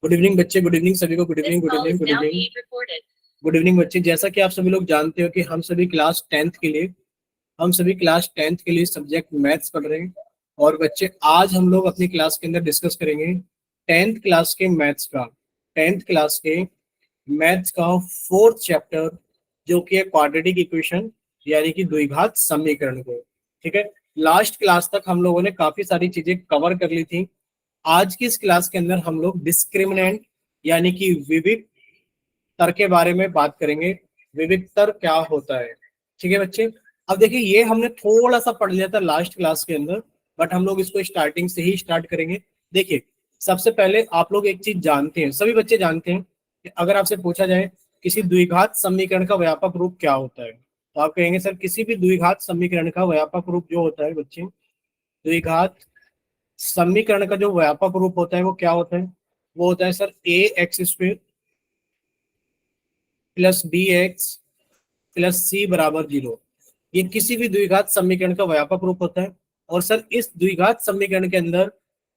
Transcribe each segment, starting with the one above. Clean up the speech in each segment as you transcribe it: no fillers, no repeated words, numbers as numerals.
Good evening बच्चे, good evening सभी को, good evening, good evening, good evening, good evening बच्चे। जैसा कि आप सभी लोग जानते हो कि हम सभी क्लास टेंथ के लिए सब्जेक्ट मैथ्स पढ़ रहे हैं। और बच्चे आज हम लोग अपनी क्लास के अंदर डिस्कस करेंगे टेंथ क्लास के मैथ्स का फोर्थ चैप्टर, जो कि है क्वाड्रेटिक इक्वेशन, यानी कि द्विघात समीकरण को। ठीक है, लास्ट क्लास तक हम लोगों ने काफी सारी चीजें कवर कर ली थी। आज की इस क्लास के अंदर हम लोग डिस्क्रिमिनेंट यानी कि विविक्त तर के बारे में बात करेंगे। विविक्त तर क्या होता है? ठीक है बच्चे, अब देखिए ये हमने थोड़ा सा पढ़ लिया था लास्ट क्लास के अंदर, बट हम लोग इसको स्टार्टिंग से ही स्टार्ट करेंगे। देखिए, सबसे पहले आप लोग एक चीज जानते हैं, सभी बच्चे जानते हैं कि अगर आपसे पूछा जाए किसी द्विघात समीकरण का व्यापक रूप क्या होता है, तो आप कहेंगे सर किसी भी द्विघात समीकरण का व्यापक रूप जो होता है बच्चे, द्विघात समीकरण का जो व्यापक रूप होता है वो क्या होता है? वो होता है sir a x square plus b x plus c बराबर 0। ये किसी भी द्विघात समीकरण का व्यापक रूप होता है। और सर इस द्विघात समीकरण के अंदर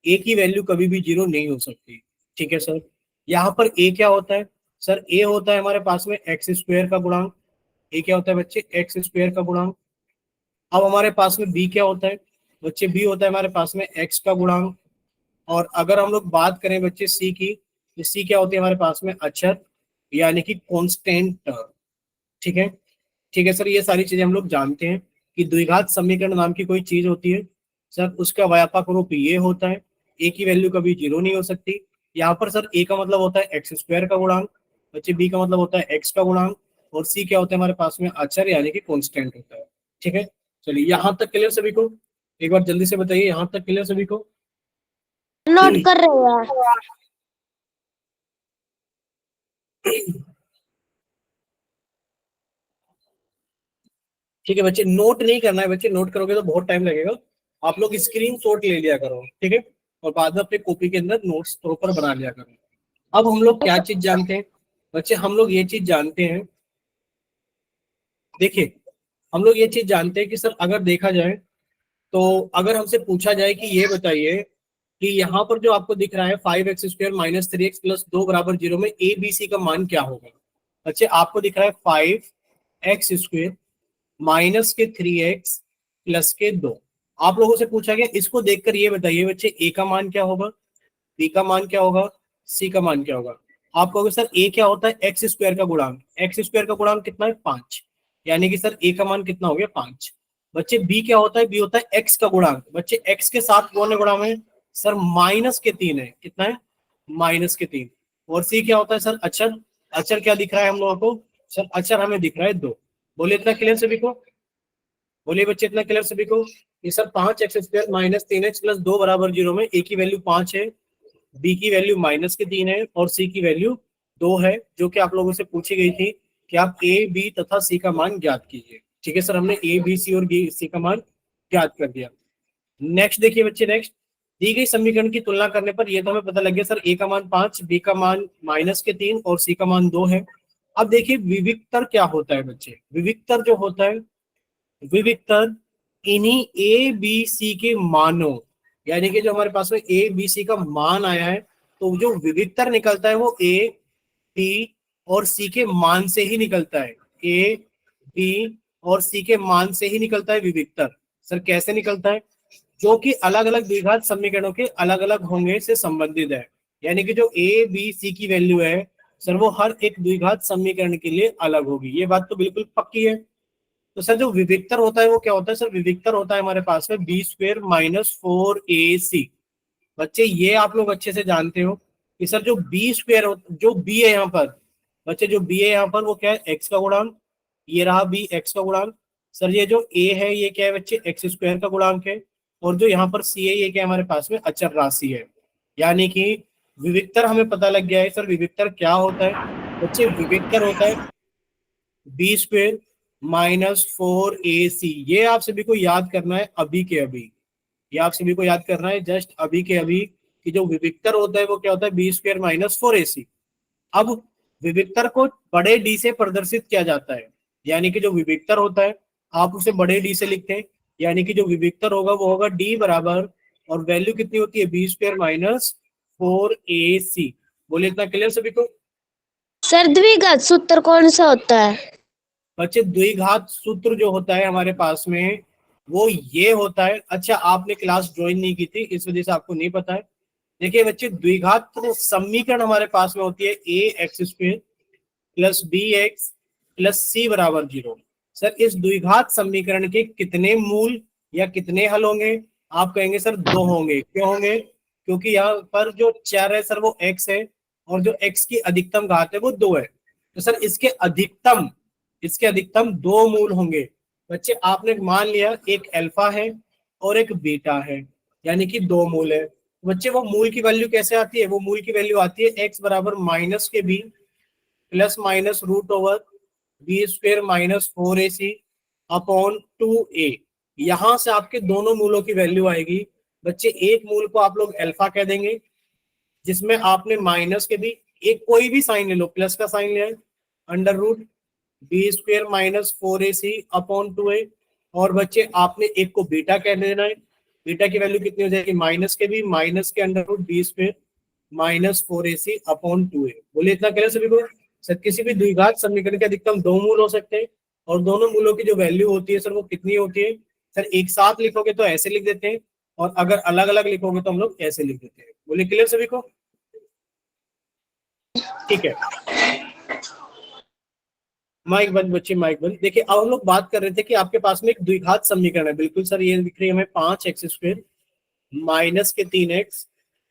ए की वैल्यू कभी भी 0 नहीं हो सकती। ठीक है सर, यहाँ पर ए क्या होता है? सर ए होता है हमारे पास में एक्स स्क्वायर का गुणांक। ए क्या होता है बच्चे? एक्स स्क्वायर का गुणांक। अब हमारे पास में बी क्या होता है बच्चे? बी होता है हमारे पास में एक्स का गुणांक। और अगर हम लोग बात करें बच्चे सी की, तो सी क्या होती है हमारे पास में? अचर, यानी कि कांस्टेंट टर्म। ठीक है, ठीक है सर, ये सारी चीजें हम लोग जानते हैं कि द्विघात समीकरण नाम की कोई चीज होती है सर, उसका व्यापक रूप ये होता है, ए की वैल्यू कभी 0 नहीं हो सकती। यहाँ पर सर ए का मतलब होता है एक्स स्क्वायर का गुणांक, बच्चे बी का मतलब होता है एक्स का गुणांक, और सी क्या होता है हमारे पास में? अचर, यानी कि कांस्टेंट होता है। ठीक है, चलिए यहाँ तक क्लियर सभी को? एक बार जल्दी से बताइए, यहाँ तक क्लियर सभी को? नोट कर रहे हैं। ठीक है बच्चे, नोट नहीं करना है बच्चे, नोट करोगे तो बहुत टाइम लगेगा। आप लोग स्क्रीन शॉट ले लिया करो, ठीक है, और बाद में अपने कॉपी के अंदर नोट्स प्रॉपर बना लिया करो। अब हम लोग क्या चीज जानते हैं बच्चे? हम लोग ये चीज जानते हैं, देखिए हम लोग ये चीज जानते हैं कि सर अगर देखा जाए, तो अगर हमसे पूछा जाए कि ये बताइए कि यहाँ पर जो आपको दिख रहा है 5x² माइनस 3x प्लस 2 बराबर 0 में ए बी सी का मान क्या होगा? बच्चे आपको दिख रहा है 5x² माइनस के 3x प्लस के 2। आप लोगों से पूछा गया, इसको देखकर ये बताइए बच्चे ए का मान क्या होगा, बी का मान क्या होगा, सी का मान क्या होगा? आप कहोगे सर ए क्या होता है? एक्स स्क्वायर का गुणांक। एक्स स्क्वायर का गुणांक कितना है? 5, यानी कि सर ए का मान कितना हो गया? 5। बच्चे बी क्या होता है? बी होता है एक्स का गुणांक। बच्चे एक्स के साथ कौन है गुणा में? सर माइनस के 3 है। कितना है? माइनस के 3। और सी क्या होता है सर? अचर। अचर क्या दिख रहा है हम लोगों को? सर अचर हमें दिख रहा है 2। बोलिए इतना क्लियर सभी को? बोलिए बच्चे इतना क्लियर सभी को? ये sir 5x² minus 3x plus 2 बराबर 0 में ए की वैल्यू 5 है, बी की वैल्यू माइनस के 3 है, और सी की वैल्यू 2 है, जो कि आप लोगों से पूछी गई थी कि आप ए बी तथा सी का मान ज्ञात कीजिए। ठीक है सर, हमने ए बी सी और सी का मान ज्ञात कर दिया। नेक्स्ट देखिए बच्चे, नेक्स्ट दी गई समीकरण की तुलना करने पर यह तो हमें पता लग गया सर ए का मान 5, बी का मान माइनस के 3 और सी का मान 2 है। अब देखिए विविक्तर क्या होता है बच्चे? विविक्तर जो होता है, विविक्तर इन्हीं ए बी सी के मानों, यानी कि जो हमारे पास में ए बी सी का मान आया है, तो जो विविक्तर निकलता है वो ए बी और सी के मान से ही निकलता है। ए बी और सी के मान से ही निकलता है विविक्तर। सर कैसे निकलता है? जो कि अलग अलग द्विघात समीकरणों के अलग अलग होंगे से संबंधित है, यानी कि जो ए बी सी की वैल्यू है सर, वो हर एक द्विघात समीकरण के लिए अलग होगी। ये बात तो बिल्कुल पक्की है। तो सर जो विविक्तर होता है वो क्या होता है? सर विविक्तर होता है हमारे पास में बी स्क्वेयर माइनस 4ac। बच्चे ये आप लोग अच्छे से जानते हो कि सर जो बी स्क्वेयर, जो बी है यहाँ पर बच्चे, जो बी है यहाँ पर वो क्या है? एक्स का गुणांक। ये रहा बी, एक्स का गुणांक। सर ये जो ए है ये क्या है बच्चे? एक्स स्क्वायर का गुणांक है। और जो यहाँ पर सी है ये क्या है हमारे पास में? अचर राशि है। यानी कि विविक्तर हमें पता लग गया है। सर विविक्तर क्या होता है बच्चे? विविक्तर होता है बी स्क्वेयर माइनस 4ac। ये आप सभी को याद करना है अभी के अभी, ये आप सभी को याद करना है जस्ट अभी के अभी, कि जो विविक्तर होता है वो क्या होता है? B square minus 4ac। अब विविक्तर को बड़े डी से प्रदर्शित किया जाता है, यानी कि जो विविक्तर होता है आप उसे बड़े डी से लिखते हैं, यानी कि जो विविक्तर होगा वो होगा डी बराबर, और वैल्यू कितनी होती है? B square minus 4ac। बोलिए इतना क्लियर सभी को? सर द्विघात सूत्र कौन सा होता है? बच्चे द्विघात सूत्र जो होता है हमारे पास में वो ये होता है। अच्छा, आपने क्लास ज्वाइन नहीं की थी इस वजह से आपको नहीं पता है। देखिए बच्चे, द्विघात समीकरण हमारे पास में होती है a x square plus b x plus c बराबर 0। सर इस द्विघात समीकरण के कितने मूल या कितने हल होंगे? आप कहेंगे सर 2 होंगे। क्यों होंगे? क्योंकि यहाँ पर जो चर है सर वो x है और जो x की अधिकतम घात है वो 2 है। तो सर इसके अधिकतम 2 मूल होंगे। बच्चे आपने मान लिया एक अल्फा है और एक बीटा है, यानी कि 2 मूल है। बच्चे वो मूल की वैल्यू कैसे आती है? वो मूल की वैल्यू आती है x बराबर माइनस के b plus minus root over b square minus 4ac upon 2a। यहां से आपके दोनों मूलों की वैल्यू आएगी। बच्चे एक मूल को आप लोग अल्फा कह देंगे, जिसमें आपने माइनस के भी एक कोई भी साइन ले लो, प्लस का साइन ले under root b square minus 4ac upon 2a। और बच्चे आपने एक को बीटा कह देना है। बीटा की वैल्यू कितनी हो जाएगी? माइनस के भी माइनस के under root b square minus 4ac upon 2a। बोलिए इतना क्लियर सभी को? सर किसी भी द्विघात समीकरण के अधिकतम 2 मूल हो सकते हैं और दोनों मूलों की जो वैल्यू होती है सर वो कितनी होती है? सर एक साथ लिखोगे तो ऐसे लिख देते हैं और अगर अलग अलग लिखोगे तो हम लोग ऐसे लिख देते हैं। बोलिए क्लियर सभी को? ठीक है, माइक बंद बच्चे, माइक बंद। देखिए अब हम लोग बात कर रहे थे कि आपके पास में एक द्विघात समीकरण है। बिल्कुल सर, ये दिख रही है हमें 5x स्क्वेयर माइनस के 3x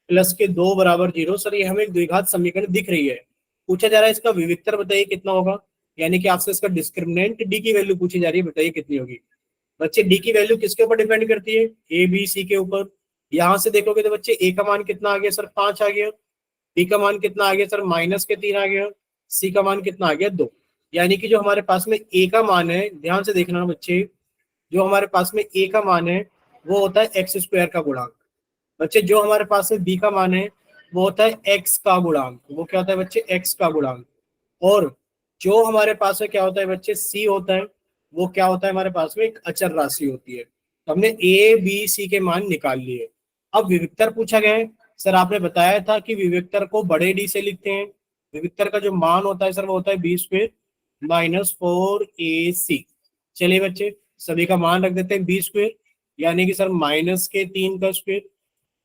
प्लस के 2 बराबर 0। सर ये हमें एक द्विघात समीकरण दिख रही है। पूछा जा रहा है इसका विविक्तर बताइए कितना होगा, यानी कि आपसे इसका डिस्क्रिमिनेंट डी की वैल्यू पूछी जा रही है, बताइए कितनी होगी। बच्चे डी की वैल्यू किसके ऊपर डिपेंड करती है? ए बी सी के ऊपर। यहां से देखोगे तो बच्चे ए का मान कितना आ गया सर? 5 आ गया। बी का मान कितना आ गया सर? माइनस के 3 आ गया। सी का मान कितना आ गया? 2। यानी कि जो हमारे पास में ए का मान है, ध्यान से देखना बच्चे, जो हमारे पास में ए का मान है वो होता है एक्स स्क्वायर का गुणांक। बच्चे जो हमारे पास में बी का मान है वो होता है एक्स का गुणांक। वो क्या होता है बच्चे? एक्स का गुणांक। और जो हमारे पास में क्या होता है बच्चे? सी होता है। वो क्या होता है हमारे पास में? एक अचर राशि होती है। तो हमने ए बी सी के मान निकाल लिए। अब विविक्तर पूछा गया है। सर आपने बताया था कि विविक्तर को बड़े डी से लिखते हैं। विविक्तर का जो मान होता है सर वो होता है बी स्क्वेयर माइनस 4ac। चलिए बच्चे सभी का मान रख देते हैं बी स्क्वेयर, यानी कि सर माइनस के 3 का स्क्वेयर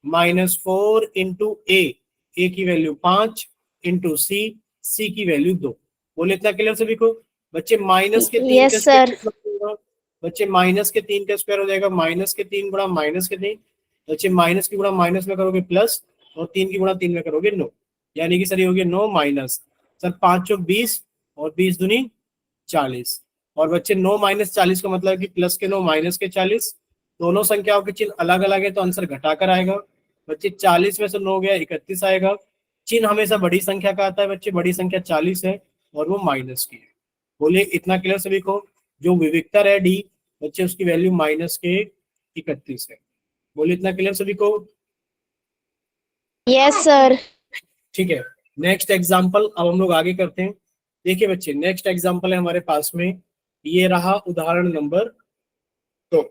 माइनस 4 इंटू ए की वैल्यू 5 इंटू सी की वैल्यू 2। बोले इतना क्लियर सभी को? बच्चे माइनस के 3 का यस स्क्वायर सर। कितना होगा? बच्चे माइनस के 3 का स्क्वायर हो जाएगा माइनस के 3 गुणा माइनस के 3। बच्चे माइनस की गुणा माइनस में करोगे प्लस और 3 की गुणा 3 में करोगे 9, यानी कि सर ये हो गया 9 माइनस। सर 5 चौक 20 और 20 दूनी 40। और बच्चे 9 माइनस 40 का मतलब कि प्लस के 9 माइनस के 40। दोनों संख्याओं के चिन्ह अलग अलग है तो आंसर घटाकर आएगा। बच्चे 40 में से 9 गया 31 आएगा। चिन्ह हमेशा बड़ी संख्या का आता है बच्चे, बड़ी संख्या 40 है और वो माइनस की है। बोलिए इतना क्लियर सभी को? जो विविक्तर है डी बच्चे उसकी वैल्यू माइनस के 31 है। बोलिए इतना क्लियर सभी को? Yes sir. ठीक है, नेक्स्ट एग्जाम्पल अब हम लोग आगे करते हैं। देखिए बच्चे नेक्स्ट एग्जाम्पल है हमारे पास में, ये रहा उदाहरण नंबर 2।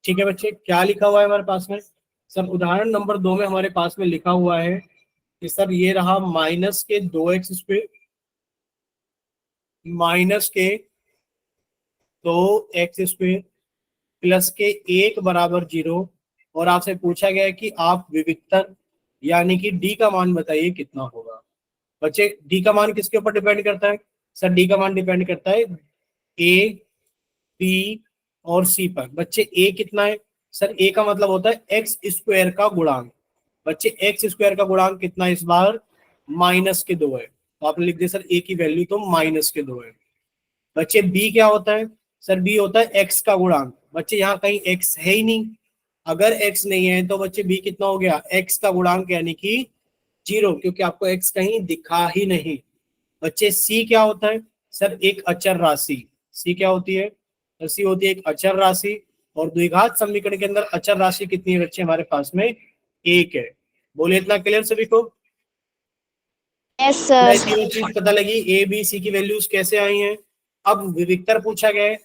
ठीक है बच्चे, क्या लिखा हुआ है हमारे पास में? सर उदाहरण नंबर 2 में हमारे पास में लिखा हुआ है कि सर ये रहा माइनस के 2x स्क्वेयर माइनस के 2x स्क्वेयर प्लस के 1 बराबर 0। और आपसे पूछा गया है कि आप विविक्तर यानी कि डी का मान बताइए कितना होगा। बच्चे डी का मान किसके ऊपर डिपेंड करता है? सर डी का मान डिपेंड करता है ए बी और सी पर। बच्चे ए कितना है? सर ए का मतलब होता है एक्स स्क्वायर का गुणांक। बच्चे एक्स स्क्वायर का गुणांक कितना है इस बार? माइनस के 2 है। तो आपने लिख दिया सर ए की वैल्यू तो माइनस के 2 है। बच्चे बी क्या होता है? सर बी होता है एक्स का गुणांक। बच्चे यहाँ कहीं एक्स है ही नहीं। अगर एक्स नहीं है तो बच्चे बी कितना हो गया? एक्स का गुणांक यानी कि 0, क्योंकि आपको एक्स कहीं दिखा ही नहीं। बच्चे सी क्या होता है? सर एक अचर राशि। सी क्या होती है? सी होती है एक अचर राशि। और द्विघात समीकरण के अंदर अचर राशि कितनी है बच्चे हमारे पास में? 1 है। बोलिए इतना क्लियर सभी को? Yes sir. तीनों चीज पता लगी, ए बी सी की वैल्यूज कैसे आई हैं। अब विविक्तर पूछा गया है,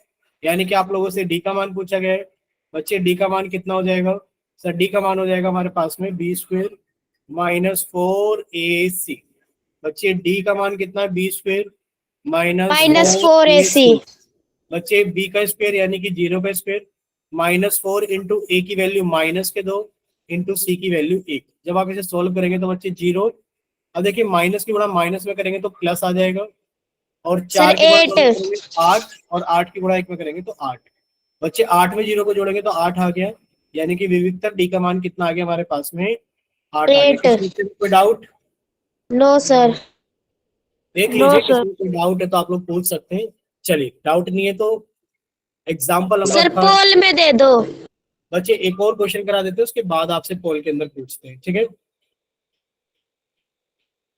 यानी कि आप लोगों से डी का मान पूछा गया है। बच्चे डी का मान कितना हो जाएगा? सर डी का मान हो जाएगा हमारे पास में बी स्क्वेयर माइनस 4ac। बच्चे डी का मान कितना है, b square minus -4 four AC। AC। बच्चे बी का स्क्वायर यानी कि 0 का स्क्वायर, -4 इंटू ए की वैल्यू -2 इंटू सी की वैल्यू 1। जब आप इसे सोल्व करेंगे तो बच्चे 0। अब देखिए माइनस की गुणा माइनस में करेंगे तो प्लस आ जाएगा, और सर 4 की गुणा 2 8। में करेंगे 8, और 8 की गुणा 1 में करेंगे तो 8। बच्चे 8 में 0 को जोड़ेंगे तो 8 आ गया, यानी कि विविधता डी का मान कितना आ गया हमारे पास में, 8 आ गया। 8। किसी में कोई डाउट? No sir. देख नो लीजिए, किसी सर। में कोई डाउट है तो आप लोग पूछ सकते हैं। चलिए, डाउट नहीं है तो एग्जाम्पल नंबर सर थर्ड। पोल में दे दो। बच्चे एक और क्वेश्चन करा देते हैं, उसके बाद आपसे पोल के अंदर पूछते हैं, ठीक है।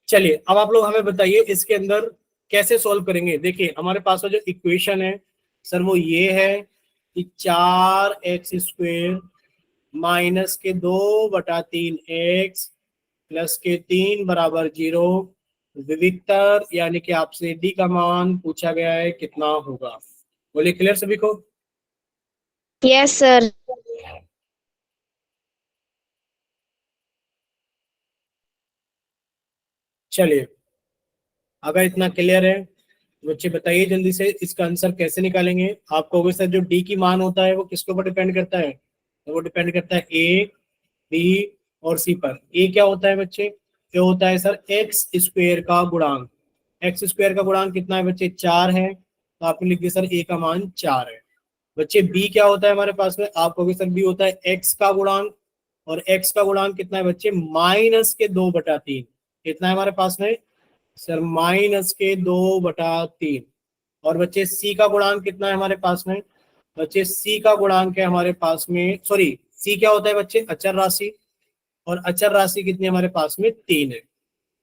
चलिए, अब आप लोग हमें बताइए इसके अंदर कैसे सॉल्व करेंगे। देखिए हमारे पास जो इक्वेशन है सर वो ये है कि 4x² -2/3x प्लस के 3 बराबर 0। विविक्तर यानी कि आपसे डी का मान पूछा गया है, कितना होगा? बोलिए, क्लियर सभी को? Yes sir. चलिए, अगर इतना क्लियर है तो बच्चे बताइए जल्दी से इसका आंसर कैसे निकालेंगे। आपको कहोगे सर जो डी की मान होता है वो किसके ऊपर डिपेंड करता है? तो वो डिपेंड करता है ए, बी और सी पर। ए क्या होता है बच्चे? ये होता है सर एक्स स्क्वेयर का गुणांक। एक्स स्क्वेयर का गुणांक कितना है बच्चे? 4 है, तो आपने लिख दिया सर ए का मान 4 है। बच्चे बी क्या होता है हमारे पास में? आप कहोगे सर बी होता है एक्स का गुणांक, और एक्स का गुणांक कितना है बच्चे? -2/3। कितना है हमारे पास में सर? -2/3। और बच्चे सी का गुणांक कितना है हमारे पास में? बच्चे सी का गुणांक है हमारे पास में, सॉरी, सी क्या होता है बच्चे? अचर राशि। और अचर राशि कितनी है हमारे पास में? 3 है।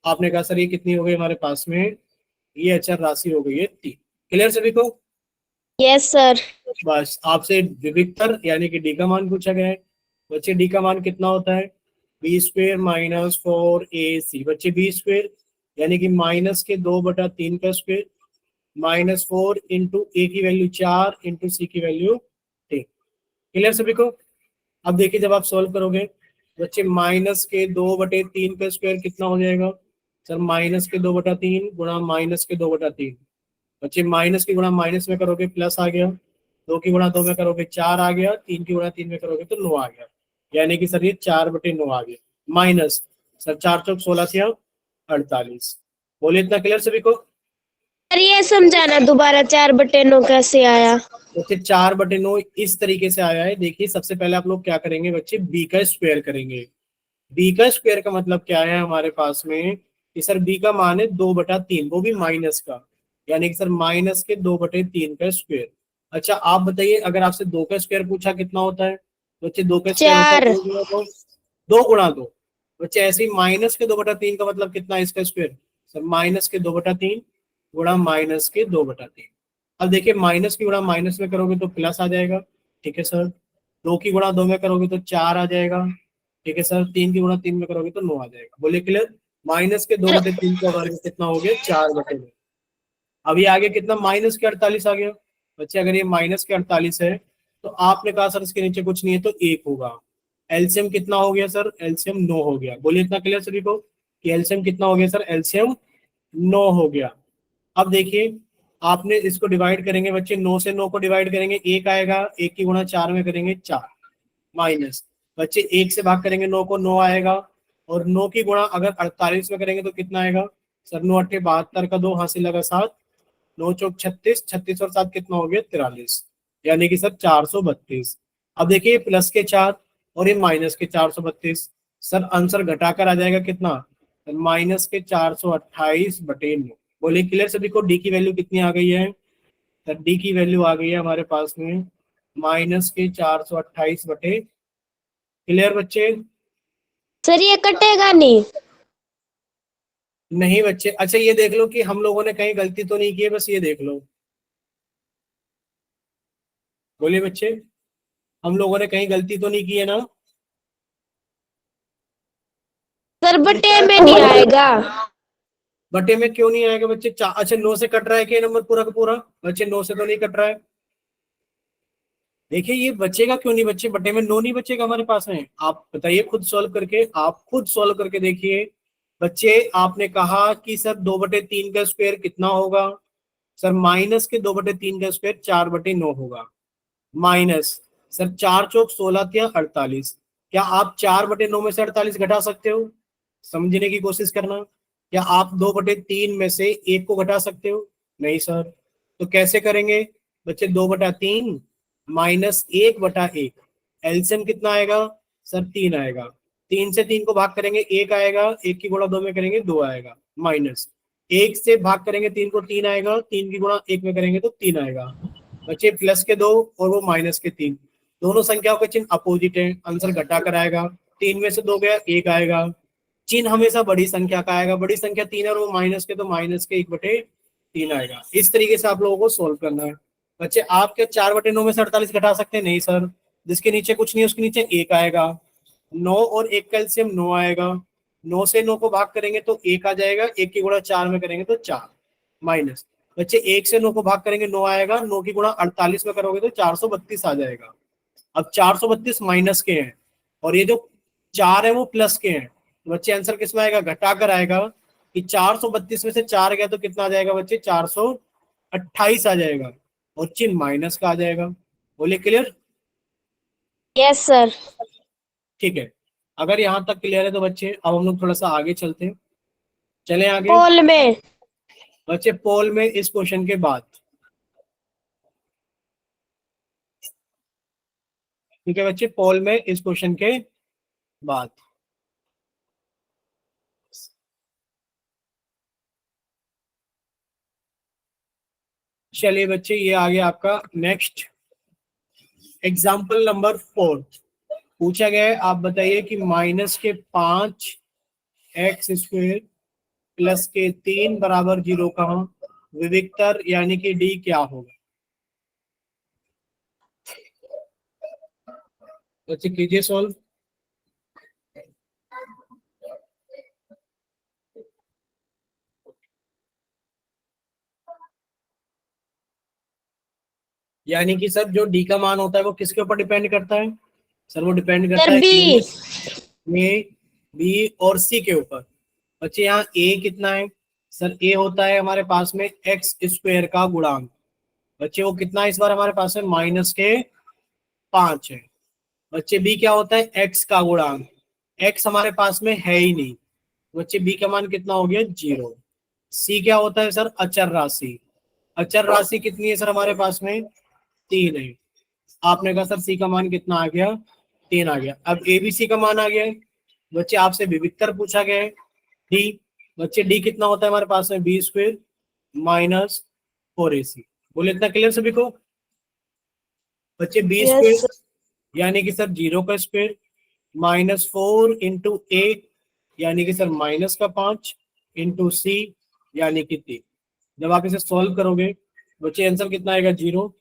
आपने कहा सर ये कितनी हो गई हमारे पास में? ये अचर राशि हो गई है 3। क्लियर सभी को? Yes sir. बस आपसे विविक्तर यानी कि डी का मान पूछा गया है। बच्चे डी का मान कितना होता है? b² -4ac। बच्चे b² यानी कि -2/3 का स्क्वेयर, -4 इंटू ए की वैल्यू 4 इंटू सी की वैल्यू 3। क्लियर सभी को? अब देखिए जब आप सॉल्व करोगे बच्चे, -2/3 का स्क्वायर कितना हो जाएगा सर? -2/3 गुणा -2/3। बच्चे माइनस की गुणा माइनस में करोगे प्लस आ गया, 2 की गुणा 2 में करोगे 4 आ गया, 3 की गुणा 3 में करोगे तो 9 आ गया, यानी कि सर ये 4/9 आ गया। माइनस सर 4 चौक 16 से 48। बोलिए, इतना क्लियर सभी को? सर ये समझाना दोबारा, 4/9 कैसे आया? बच्चे 4/9 इस तरीके से आया है। देखिए सबसे पहले आप लोग क्या करेंगे बच्चे? बी का स्क्वायर करेंगे। बी का स्क्वायर का मतलब क्या है हमारे पास में कि सर बी का मान है 2/3, वो भी माइनस का, यानी कि सर -2/3 का स्क्वायर। अच्छा आप बताइए, अगर आपसे 2 का स्क्वायर पूछा कितना होता है? बच्चे 2 का स्क्वायर होता है 4। 2 गुणा 2। बच्चे ऐसे ही -2/3 का मतलब कितना है इसका स्क्वायर? सर -2/3 गुणा -2/3। अब देखिए माइनस की गुणा माइनस में करोगे तो प्लस आ जाएगा, ठीक है सर। 2 की गुणा 2 में करोगे तो 4 आ जाएगा, ठीक है सर। 3 की गुणा 3 में करोगे तो 9 आ जाएगा। बोलिए क्लियर? सर -2/3 का वर्ग कितना हो गया? 4/9। अब ये आगे कितना? -48 आ गया। बच्चे अगर ये -48 है तो आपने कहा सर इसके नीचे कुछ नहीं है तो 1 होगा। एलसीएम कितना हो गया सर? एलसीएम 9 हो गया। बोलिए, इतना क्लियर सभी को कि एलसीएम कितना हो गया सर? एलसीएम 9 हो गया। अब देखिए आपने इसको डिवाइड करेंगे बच्चे, 9 से 9 को डिवाइड करेंगे 1 आएगा, 1 की गुणा 4 में करेंगे 4, माइनस बच्चे 1 से भाग करेंगे 9 को, 9 आएगा। और 9 की गुणा अगर 48 में करेंगे तो कितना आएगा सर? 9 8 72 का 2 हासिल लगा 7, 9 चौक 36, 36 और 7 कितना हो गया? 43, यानी कि सर 432। अब देखिए प्लस के 4 और ये माइनस के 432, सर आंसर घटाकर आ जाएगा कितना? -428/9। बोलिए क्लियर सभी को? डी की वैल्यू कितनी आ गई है सर? डी की वैल्यू आ गई है हमारे पास में -428/। क्लियर बच्चे? सर ये कटेगा नहीं? नहीं बच्चे। अच्छा ये देख लो कि हम लोगों ने कहीं गलती तो नहीं की है, बस ये देख लो। बोलिए बच्चे, हम लोगों ने कहीं गलती तो नहीं की है ना? सर बटे में नहीं आएगा। बटे में क्यों नहीं आएगा बच्चे? अच्छा 9 से कट रहा है क्या नंबर पूरा का पूरा? बच्चे 9 से तो नहीं कट रहा है। देखिए ये बचेगा क्यों नहीं बच्चे? बटे में 9 नहीं बचेगा हमारे पास में। आप बताइए खुद सॉल्व करके, आप खुद सॉल्व करके देखिए बच्चे आपने कहा कि सर 2/3 का स्क्वायर कितना होगा? सर माइनस के 2/3 का स्क्वायर 4/9 होगा। माइनस, सर 4 चौक 16 या 48। क्या आप 4/9 में से 48 घटा सकते हो? समझने की कोशिश करना। क्या आप 2/3 में से एक को घटा सकते हो? नहीं सर। तो कैसे करेंगे बच्चे? 2/3 माइनस 1/1। एलसीएम कितना आएगा? सर 3 आएगा। 3 से 3 को भाग करेंगे 1 आएगा, 1 की गुणा 2 में करेंगे 2 आएगा। माइनस 1 से भाग करेंगे 3 को 3 आएगा, 3 की गुणा 1 में करेंगे तो 3 आएगा। बच्चे प्लस के 2 और वो माइनस के 3, दोनों संख्याओं के चिन्ह अपोजिट है, आंसर घटा कर आएगा। 3 में से 2 गया 1 आएगा। चिन्ह हमेशा बड़ी संख्या का आएगा, बड़ी संख्या 3 है और वो माइनस के, तो माइनस के 1/3 आएगा। इस तरीके से आप लोगों को सोल्व करना है। बच्चे आप क्या 4/9 में से 48 घटा सकते हैं? नहीं सर। जिसके नीचे कुछ नहीं है उसके नीचे 1 आएगा। 9 और 1 का एलसीएम 9 आएगा। 9 से 9 को भाग करेंगे तो 1 आ जाएगा, 1 की गुणा 4 में करेंगे तो 4। माइनस, बच्चे 1 से 9 को भाग करेंगे 9 आएगा, 9 की गुणा 48 में करोगे तो 432 आ जाएगा। अब 432 माइनस के हैं और ये जो 4 है वो प्लस के हैं, तो बच्चे आंसर किस में आएगा? घटा कर आएगा कि 432 में से 4 गया तो कितना आ जाएगा बच्चे? 428 आ जाएगा और चिन्ह माइनस का आ जाएगा। बोले क्लियर? Yes sir. ठीक है। अगर यहाँ तक क्लियर है तो बच्चे अब हम लोग थोड़ा सा आगे चलते हैं। चले आगे। पोल में। बच्चे पोल में इस क्वेश्चन के बाद, ठीक है बच्चे, पोल में इस क्वेश्चन के बाद चलिए बच्चे, ये आ गया आपका नेक्स्ट एग्जाम्पल नंबर 4। पूछा गया है, आप बताइए कि -5x² प्लस के 3 बराबर 0 का विविक्तर यानी कि डी क्या होगा? बच्चे कीजिए सॉल्व। यानी कि सर जो डी का मान होता है वो किसके ऊपर डिपेंड करता है? सर वो डिपेंड करता सर है बी। ए, बी और सी के ऊपर। बच्चे यहाँ ए कितना है? सर ए होता है हमारे पास में x² का गुणांक। बच्चे वो कितना है इस बार हमारे पास में? -5 है। बच्चे बी क्या होता है? x का गुणांक। x हमारे पास में है ही नहीं, बच्चे बी का मान कितना हो गया? 0। सी क्या होता है सर? अचर राशि। अचर राशि कितनी है सर हमारे पास में? 3 है। आपने कहा सर सी का मान कितना आ गया? 3 आ गया। अब एबीसी का मान आ गया है। बच्चे आपसे विविक्तर पूछा गया है डी। बच्चे डी कितना होता है हमारे पास में? b² -4ac। बोले इतना क्लियर सभी को? बच्चे यस b² सर। यानी कि सर 0 का स्क्वायर, -4 इंटू ए यानी कि सर -5 इंटू सी यानी कि 3। जब आप इसे सॉल्व करोगे बच्चे आंसर कितना आएगा? 0।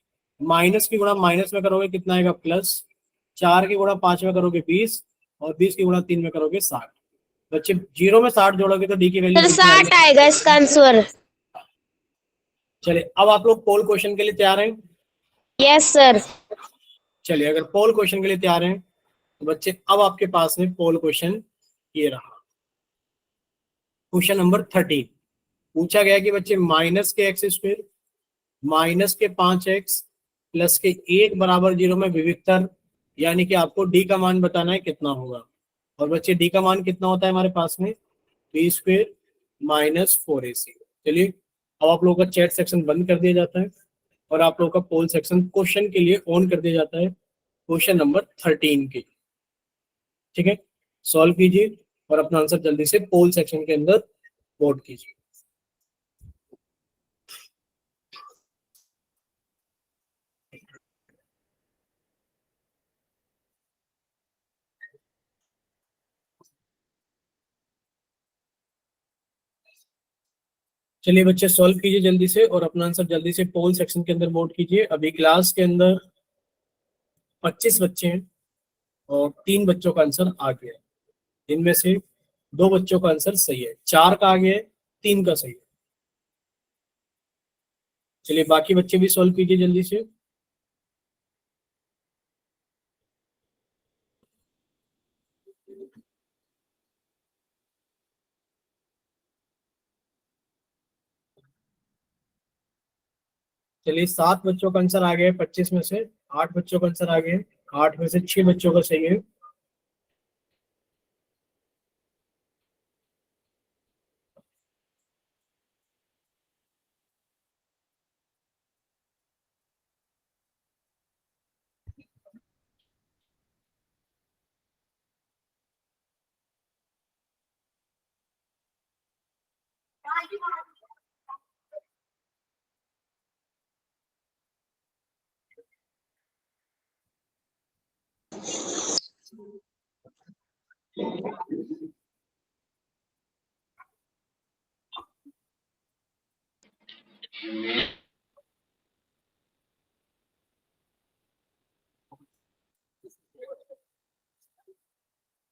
माइनस की गुणा माइनस में करोगे कितना आएगा? प्लस। 4 की गुणा 5 में करोगे 20 और 20 की गुणा 3 में करोगे 60। बच्चे 0 में 60 जोड़ोगे तो डी की वैल्यू सर कितनी 60 आएगी? आएगा इसका आंसर। चलिए अब आप लोग पोल क्वेश्चन के लिए तैयार हैं? Yes sir. चलिए अगर पोल क्वेश्चन के लिए तैयार हैं तो बच्चे अब आपके पास में पोल क्वेश्चन ये रहा। क्वेश्चन नंबर 13 पूछा गया कि बच्चे -के x² -के 5x प्लस के 1 बराबर 0 में विविक्तर यानी कि आपको डी का मान बताना है कितना होगा। और बच्चे डी का मान कितना होता है हमारे पास में? b² -4ac। चलिए अब आप लोगों का चैट सेक्शन बंद कर दिया जाता है और आप लोगों का पोल सेक्शन क्वेश्चन के लिए ऑन कर दिया जाता है क्वेश्चन नंबर 13 के। ठीक है, सॉल्व कीजिए और अपना आंसर जल्दी से पोल सेक्शन के अंदर वोट कीजिए। चलिए बच्चे सॉल्व कीजिए जल्दी से और अपना आंसर जल्दी से पोल सेक्शन के अंदर वोट कीजिए। अभी क्लास के अंदर 25 बच्चे हैं और 3 बच्चों का आंसर आ गया है। इनमें से 2 बच्चों का आंसर सही है, 4 का आ गया है, 3 का सही है। चलिए बाकी बच्चे भी सॉल्व कीजिए जल्दी से। चलिए 7 बच्चों का आंसर आ गया है 25 में से। 8 बच्चों का आंसर आ गया है, 8 में से 6 बच्चों का सही है।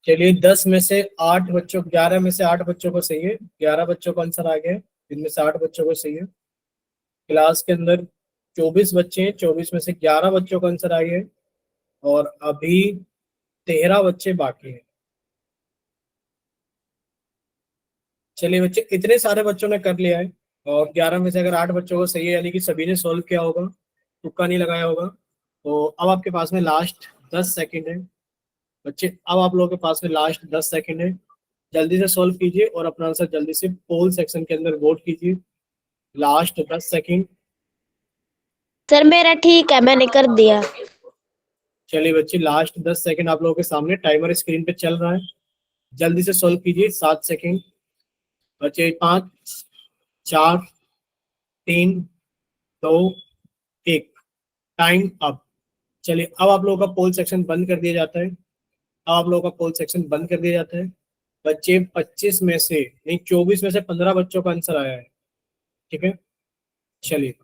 चलिए 10 में से 8 बच्चों, 11 में से 8 बच्चों को सही है। 11 बच्चों का आंसर आ गया है, इनमें से 8 बच्चों को सही है। क्लास के अंदर 24 बच्चे हैं, 24 में से 11 बच्चों का आंसर आ गया है। और अभी 13 बच्चे बाकी हैं। चलिए बच्चे, इतने सारे बच्चों ने कर लिया है। और 11 में से अगर 8 बच्चों को सही है, यानी कि सभी ने सॉल्व किया होगा, तुक्का नहीं लगाया होगा। तो अब आपके पास में लास्ट 10 सेकेंड है। बच्चे, अब आप लोगों के पास में लास्ट 10 सेकेंड है। जल्दी से सॉल्व कीजिए और अपना आंसर जल्दी से पोल सेक्शन के अंदर वोट कीजिए। Last 10 second. सर मेरा ठीक है, मैंने कर दिया। चलिए बच्चे, लास्ट 10 सेकेंड आप लोगों के सामने टाइमर स्क्रीन पे चल रहा है। जल्दी से सॉल्व कीजिए। 7 सेकेंड। बच्चे, 5, 4, 3, 2, 1। Time up. चलिए, अब आप लोगों का पोल सेक्शन बंद कर दिया जाता है। अब आप लोगों का पोल सेक्शन बंद कर दिया जाता है। बच्चे, 25 में से नहीं, 24 में से 15 बच्चों का आंसर आया है। ठीक है। चलिए,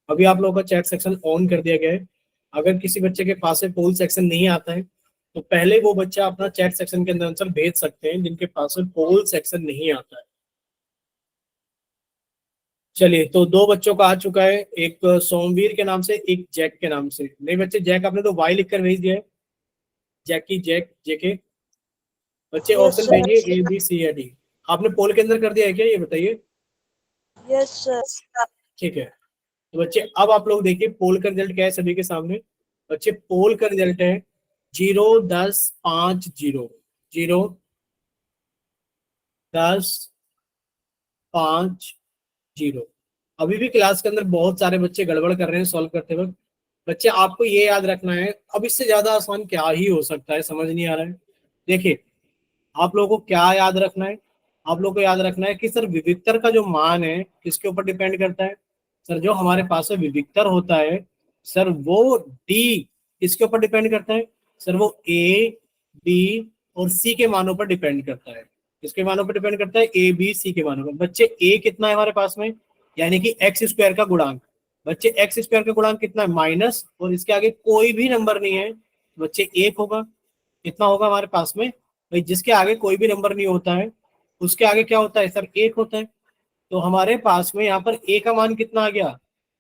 अभी आप लोगों का चैट सेक्शन ऑन कर दिया गया है। अगर किसी बच्चे के पास में पोल सेक्शन नहीं आता है, तो पहले वो बच्चा अपना चैट सेक्शन के अंदर आंसर भेज सकते हैं जिनके पास में पोल सेक्शन नहीं आता है। चलिए, तो 2 बच्चों का आ चुका है, एक सोमवीर के नाम से, एक जैक के नाम से। नहीं बच्चे, जैक आपने तो वाई लिख कर भेज दिया है। जैकी, जैक, जेके। बच्चे, यस ऑप्शन सर। भेजिए ए बी सी या डी। आपने पोल के अंदर कर दिया है क्या, ये बताइए। Yes sir. ठीक है। तो बच्चे, अब आप लोग देखिए पोल का रिजल्ट क्या है सभी के सामने। बच्चे, पोल का रिजल्ट है 0, 10, 5, 0। 0, 10, 5, 0। अभी भी क्लास के अंदर बहुत सारे बच्चे गड़बड़ कर रहे हैं सॉल्व करते वक्त। बच्चे, आपको ये याद रखना है, अब इससे ज्यादा आसान क्या ही हो सकता है, समझ नहीं आ रहा है। देखिए, आप लोगों को क्या याद रखना है। आप लोगों को याद रखना है कि सर विविक्तर का जो मान है किसके ऊपर डिपेंड करता है। सर, जो हमारे पास में विविक्तर होता है, सर वो डी किसके ऊपर डिपेंड करता है। सर वो ए, बी और सी के मानों पर डिपेंड करता है। किसके मानों पर डिपेंड करता है, ए बी सी के मानों पर। बच्चे, ए कितना है हमारे पास में, यानी कि एक्स स्क्वायर का गुणांक। बच्चे, एक्स स्क्वायर का गुणांक कितना है, माइनस, और इसके आगे कोई भी नंबर नहीं है। बच्चे, एक होगा। कितना होगा हमारे पास में, भाई जिसके आगे कोई भी नंबर नहीं होता है उसके आगे क्या होता है, सर एक होता है। तो हमारे पास में यहाँ पर ए का मान कितना आ गया,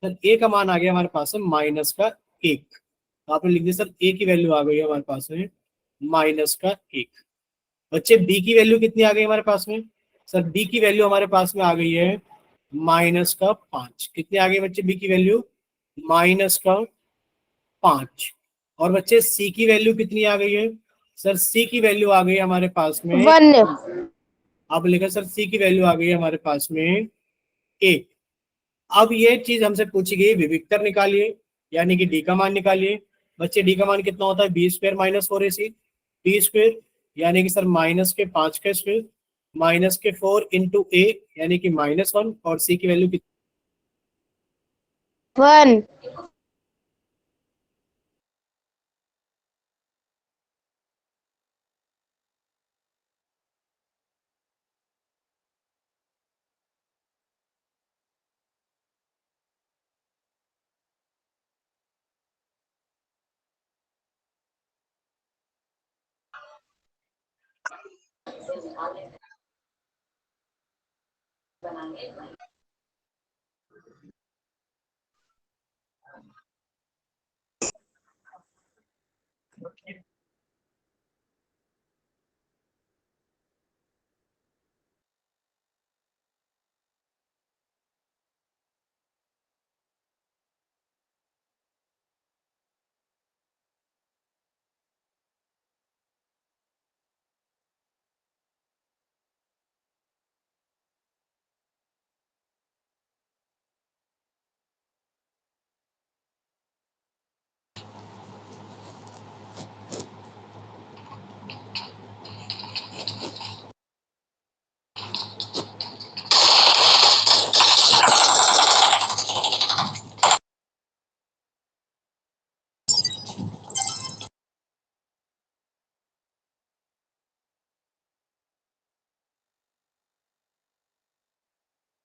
सर ए का मान आ गया हमारे पास में -1। तो आपने लिख दिया सर ए की वैल्यू आ गई है हमारे पास में -1। बच्चे, बी की वैल्यू कितनी आ गई हमारे पास में, सर बी की वैल्यू हमारे पास में आ गई है -5। कितनी आ गई बच्चे बी की वैल्यू, -5। और बच्चे, सी की वैल्यू कितनी आ गई है, सर सी की वैल्यू आ गई है हमारे पास में, 1। आप लिखा सर सी की वैल्यू आ गई है हमारे पास में 1। अब ये चीज हमसे पूछी गई, विविक्तर निकालिए, यानी कि डी का मान निकालिए। बच्चे, डी का मान कितना होता है, B square -4ac। B square यानी कि सर -5 का स्क्वायर, -4 इंटू ए यानी कि -1, और सी की वैल्यू 1।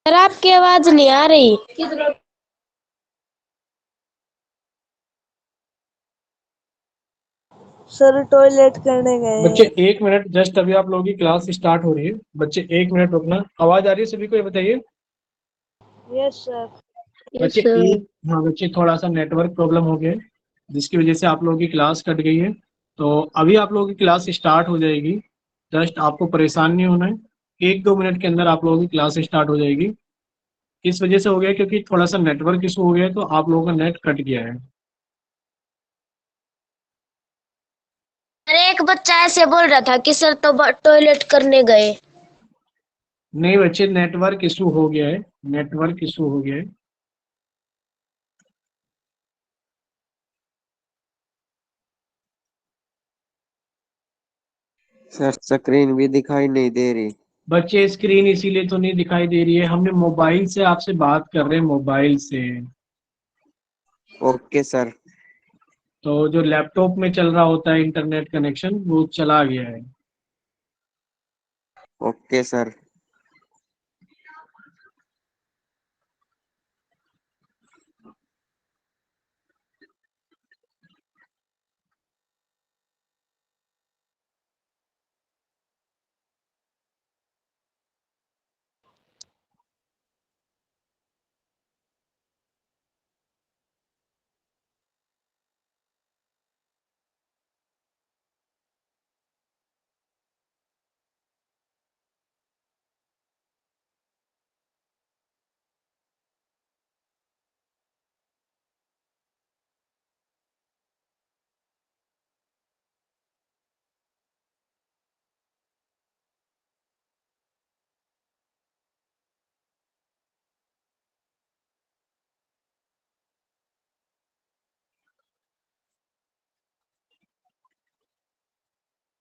सर आपकी आवाज नहीं आ रही। सर टॉयलेट करने गए बच्चे 1 मिनट, जस्ट अभी आप लोगों की क्लास स्टार्ट हो रही है। बच्चे 1 मिनट रुकना। आवाज आ रही है सभी को, ये बताइए। Yes sir. बच्चे एक, हाँ बच्चे, थोड़ा सा नेटवर्क प्रॉब्लम हो गया है, जिसकी वजह से आप लोगों की क्लास कट गई है। तो अभी आप लोगों की क्लास स्टार्ट हो जाएगी। जस्ट आपको परेशान नहीं होना है। 1-2 मिनट के अंदर आप लोगों की क्लास स्टार्ट हो जाएगी। इस वजह से हो गया क्योंकि थोड़ा सा नेटवर्क इशू हो गया है, तो आप लोगों का नेट कट गया है। अरे एक बच्चा ऐसे बोल रहा था कि सर तो टॉयलेट करने गए। नहीं बच्चे, नेटवर्क इशू हो गया है, नेटवर्क इशू हो गया है। सर स्क्रीन भी दिखाई नहीं दे रही। बच्चे स्क्रीन इसीलिए तो नहीं दिखाई दे रही है, हमने मोबाइल से आपसे बात कर रहे हैं, मोबाइल से। Okay sir. तो जो लैपटॉप में चल रहा होता है इंटरनेट कनेक्शन, वो चला गया है। Okay sir.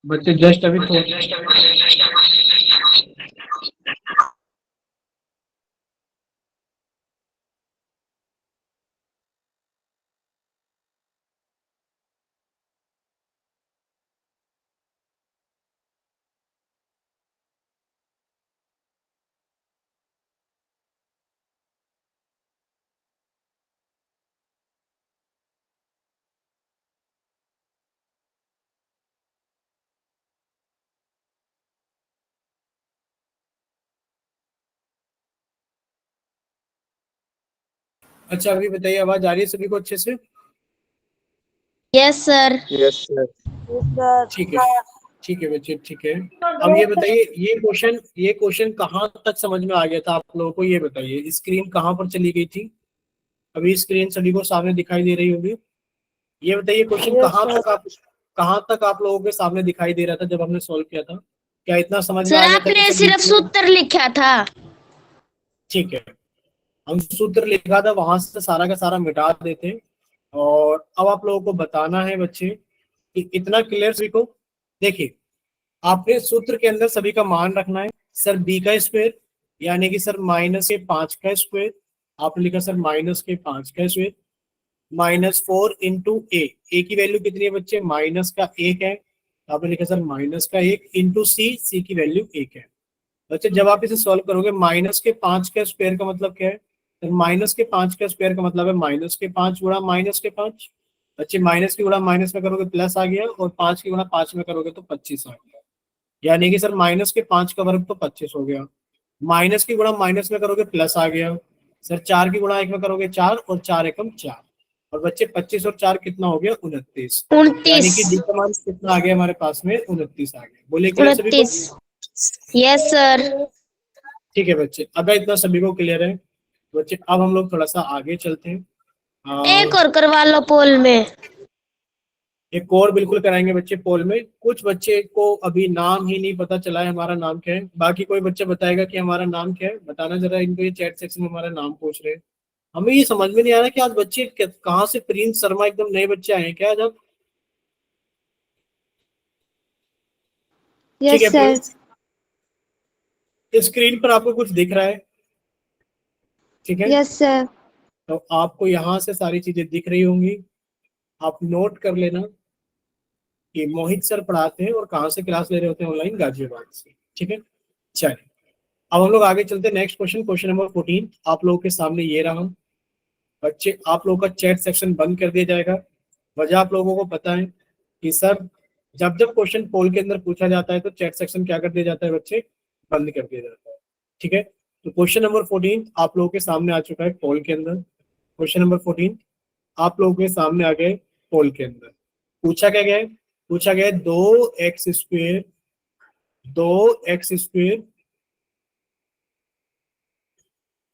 बच्चे जस्ट अभी थोड़ा, अच्छा अभी बताइए, आवाज आ रही है सभी को अच्छे से? Yes sir. Yes sir. ठीक है, ठीक है बच्चे, ठीक है। अब ये बताइए, ये क्वेश्चन कहाँ तक समझ में आ गया था आप लोगों को, ये बताइए। स्क्रीन कहाँ पर चली गई थी? अभी स्क्रीन सभी को सामने दिखाई दे रही होगी। ये बताइए, क्वेश्चन कहाँ तक आप लोगों के सामने दिखाई दे रहा था जब हमने सॉल्व किया था? क्या इतना समझ में सर आ गया था कि आपने सर सिर्फ सूत्र लिखा था। ठीक है, हम सूत्र लिखा था वहां से सारा का सारा मिटा देते। और अब आप लोगों को बताना है बच्चे कि इतना क्लियर सभी को। देखिए, आपने सूत्र के अंदर सभी का मान रखना है। सर बी का स्क्वायर, यानी कि सर -5 का स्क्वायर। आपने लिखा सर -5 का स्क्वायर, -4 इंटू ए की वैल्यू कितनी है बच्चे? -1 है। आपने लिखा सर -1 इंटू सी की वैल्यू 1 है। बच्चे जब आप इसे सॉल्व करोगे, -5 का स्क्वायर का मतलब क्या है? तो -5 का स्क्वायर का मतलब है -5 गुणा -5। बच्चे माइनस की गुणा माइनस में करोगे प्लस आ गया, और 5 की गुणा 5 में करोगे तो 25 आ गया। यानी कि सर -5 का वर्ग तो 25 हो गया। माइनस की गुणा माइनस में करोगे प्लस आ गया। सर 4 की गुणा 1 में करोगे 4, और 4 एकम 4। और बच्चे 25 और 4 कितना हो गया? 29। यानी 29। कि डी का मान कितना आ गया हमारे पास में? 29 आ गया। बोले क्लियर सभी को? 29। Yes sir. ठीक है बच्चे, अगर इतना सभी को क्लियर है बच्चे, अब हम लोग थोड़ा सा आगे चलते हैं। एक और करवा लो पोल में। एक और बिल्कुल कराएंगे बच्चे पोल में। कुछ बच्चे को अभी नाम ही नहीं पता चला है हमारा नाम क्या है। बाकी कोई बच्चा बताएगा कि हमारा नाम क्या है? बताना जरा इनको, ये चैट सेक्शन में हमारा नाम पूछ रहे हैं। हमें ये समझ में नहीं आ रहा कि आज बच्चे कहाँ से, प्रिंस शर्मा एकदम नए बच्चे आए हैं क्या आज आप? ठीक यस है सर। प्रिंस, स्क्रीन पर आपको कुछ दिख रहा है? ठीक है, यस सर। तो आपको यहाँ से सारी चीजें दिख रही होंगी। आप नोट कर लेना कि मोहित सर पढ़ाते हैं और कहाँ से क्लास ले रहे होते हैं? ऑनलाइन गाजियाबाद से। ठीक है, चलिए अब हम लोग आगे चलते हैं नेक्स्ट क्वेश्चन, क्वेश्चन नंबर 14 आप लोगों के सामने ये रहा। बच्चे आप लोगों का चैट सेक्शन बंद कर दिया जाएगा। वजह आप लोगों को पता है कि सर जब जब क्वेश्चन पोल के अंदर पूछा जाता है तो चैट सेक्शन क्या कर दिया जाता है बच्चे, बंद कर दिया जाता है। ठीक है, तो क्वेश्चन नंबर 14 आप लोगों के सामने आ चुका है पोल के अंदर। क्वेश्चन नंबर 14 आप लोगों के सामने आ गए पोल के अंदर। पूछा क्या गया है? पूछा गया है 2x स्क्वेयर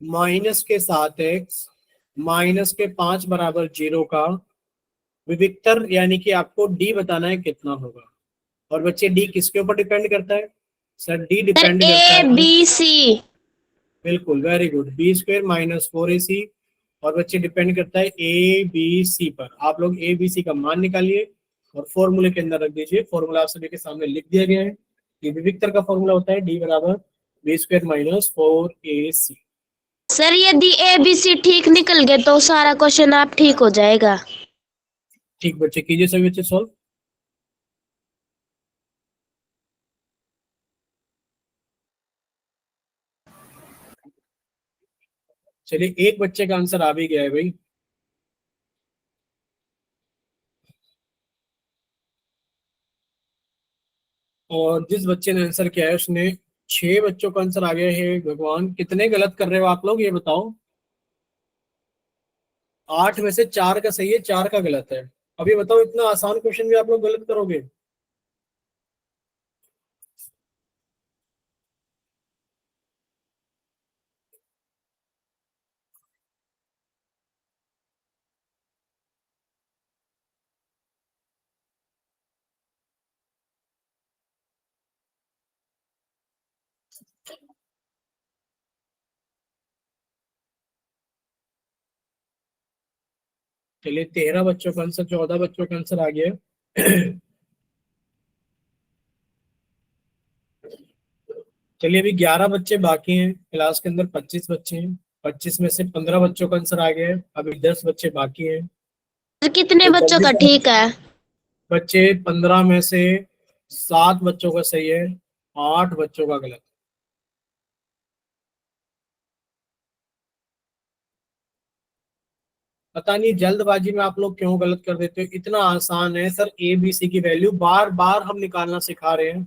माइनस के 7x माइनस के 5 बराबर 0 का विविक्तर, यानी कि आपको डी बताना है कितना होगा। और बच्चे डी किसके ऊपर डिपेंड करता है? सर डी सर डिपेंड करता ए है, बी सी। बिल्कुल very good, b square minus 4ac। और बच्चे डिपेंड करता है ए बी सी पर। आप लोग ए बी सी का मान निकालिए और फॉर्मूले के अंदर रख दीजिए। फॉर्मूला आप सभी के सामने लिख दिया गया है। ये विविक्तर का फॉर्मूला होता है डी बराबर B square minus 4ac। Sir यदि ए बी सी ठीक निकल गए तो सारा क्वेश्चन आप ठीक हो जाएगा। ठीक बच्चे, कीजिए सभी बच्चे सॉल्व। चलिए एक बच्चे का आंसर आ भी गया है भाई। और जिस बच्चे ने आंसर किया है उसने 6 बच्चों का आंसर आ गया है। भगवान कितने गलत कर रहे हो आप लोग ये बताओ। 8 में से 4 का सही है, 4 का गलत है। अभी बताओ इतना आसान क्वेश्चन भी आप लोग गलत करोगे? चलिए 13 बच्चों का आंसर, 14 बच्चों का आंसर आ गया है। चलिए अभी 11 बच्चे बाकी हैं, क्लास के अंदर 25 बच्चे हैं। 25 में से 15 बच्चों का आंसर आ गया है, अभी 10 बच्चे बाकी हैं। सर कितने तो बच्चों जल्दी का से ठीक है? बच्चे 15 में से 7 बच्चों का सही है, 8 बच्चों का गलत। पता नहीं जल्दबाजी में आप लोग क्यों गलत कर देते हो। इतना आसान है सर, ए बी सी की वैल्यू बार बार हम निकालना सिखा रहे हैं।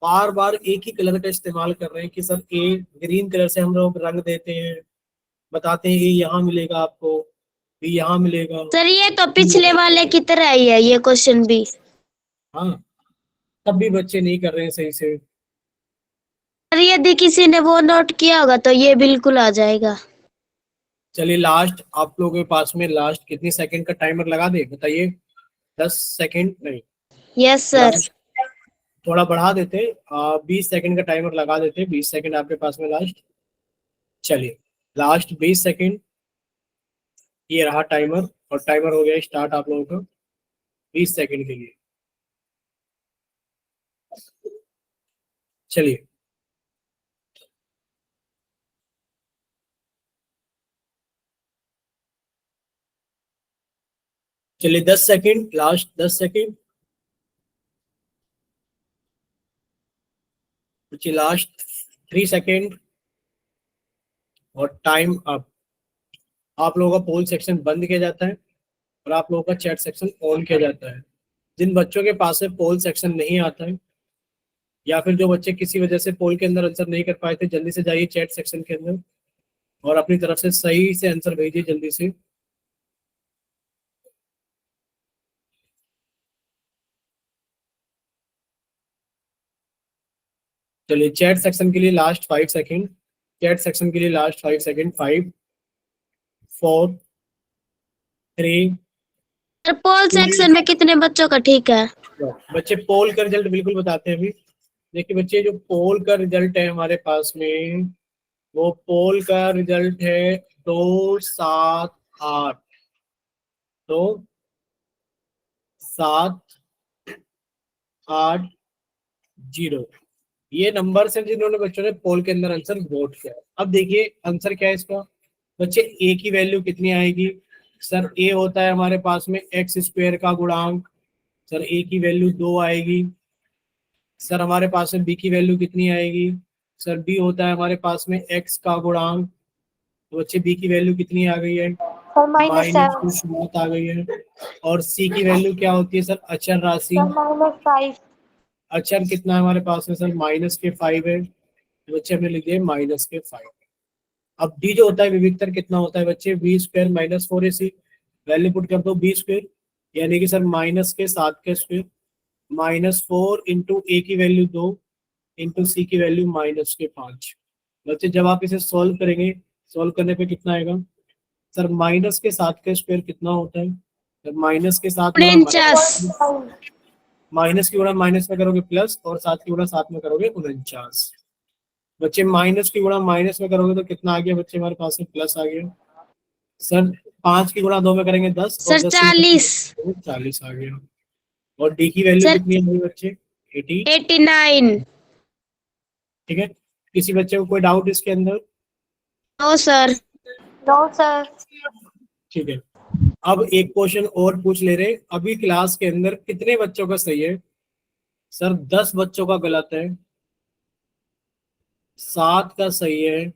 बार बार एक ही कलर का इस्तेमाल कर रहे हैं कि सर ए ग्रीन कलर से हम लोग रंग देते हैं, बताते हैं ये यहाँ मिलेगा आपको, ये यहाँ मिलेगा। सर ये तो पिछले वाले की तरह ही है ये क्वेश्चन भी। हाँ, तब भी बच्चे नहीं कर रहे हैं सही से। सर यदि किसी ने वो नोट किया होगा तो ये बिल्कुल आ जाएगा। चलिए लास्ट आप लोगों के पास में लास्ट कितनी सेकंड का टाइमर लगा दे बताइए? 10 सेकंड नहीं, यस सर। लास्ट थोड़ा बढ़ा देते, 20 सेकंड का टाइमर लगा देते। 20 सेकंड आपके पास में लास्ट। चलिए लास्ट 20 सेकंड, ये रहा टाइमर और टाइमर हो गया स्टार्ट आप लोगों का 20 सेकंड के लिए। चलिए चलिए 10 second, last 10 second. Last 3 second और टाइम अप। आप लोगों का पोल सेक्शन बंद किया जाता है और आप लोगों का चैट सेक्शन ऑन किया जाता है। जिन बच्चों के पास में पोल सेक्शन नहीं आता है या फिर जो बच्चे किसी वजह से पोल के अंदर आंसर नहीं कर पाए थे, जल्दी से जाइए चैट सेक्शन के अंदर और अपनी तरफ से सही से आंसर भेजिए जल्दी से। चलिए चैट सेक्शन के लिए लास्ट 5 सेकंड, चैट सेक्शन के लिए लास्ट 5 सेकंड। 5 4 3 सर पोल 2। सेक्शन में कितने बच्चों का ठीक है? बच्चे पोल का रिजल्ट बिल्कुल बताते हैं अभी। देखिए बच्चे जो पोल का रिजल्ट है हमारे पास में, वो पोल का रिजल्ट है 278। 278 ये नंबर से जिन्होंने बच्चों ने पोल के अंदर आंसर वोट किया। अब देखिए आंसर क्या है इसका। बच्चे ए की वैल्यू कितनी आएगी? सर ए होता है हमारे पास में एक्स स्क्वायर का गुणांक। सर ए की वैल्यू 2 आएगी। सर हमारे पास में बी की वैल्यू कितनी आएगी? सर बी होता है हमारे पास में x का गुणांक। तो बच्चे बी की वैल्यू कितनी आ गई है? सर माइनस -2 शुरुआत आ गई है। और सी की वैल्यू क्या होती है सर? अचर राशि। -5। अचर कितना है हमारे पास में सर? -5 है। तो बच्चे हमने लिख दिया -5। अब डी जो होता है विविक्तर कितना होता है बच्चे? b² -4ac। वैल्यू पुट कर दो b², यानी कि सर -7 -4 इंटू ए की वैल्यू 2 इंटू सी की वैल्यू -5। बच्चे जब आप इसे सॉल्व करेंगे, सॉल्व करने पे कितना आएगा सर? -7 कितना होता है? सर -7 गुणा 49। माइनस की गुणा माइनस में करोगे प्लस, और 7 की गुणा 7 में करोगे 49। बच्चे माइनस की गुणा माइनस में करोगे तो कितना आ गया बच्चे हमारे पास में? प्लस आ गया। सर 5 की गुणा 2 में करेंगे 10, और सर 10 की 40। 40 आ गया। और डी की वैल्यू सर कितनी है मेरे बच्चे? 80। 89। ठीक है, किसी बच्चे को कोई डाउट इसके अंदर? No sir. No sir. ठीक है, अब एक क्वेश्चन और पूछ ले रहे। अभी क्लास के अंदर कितने बच्चों का सही है? सर 10 बच्चों का गलत है, 7 का सही है,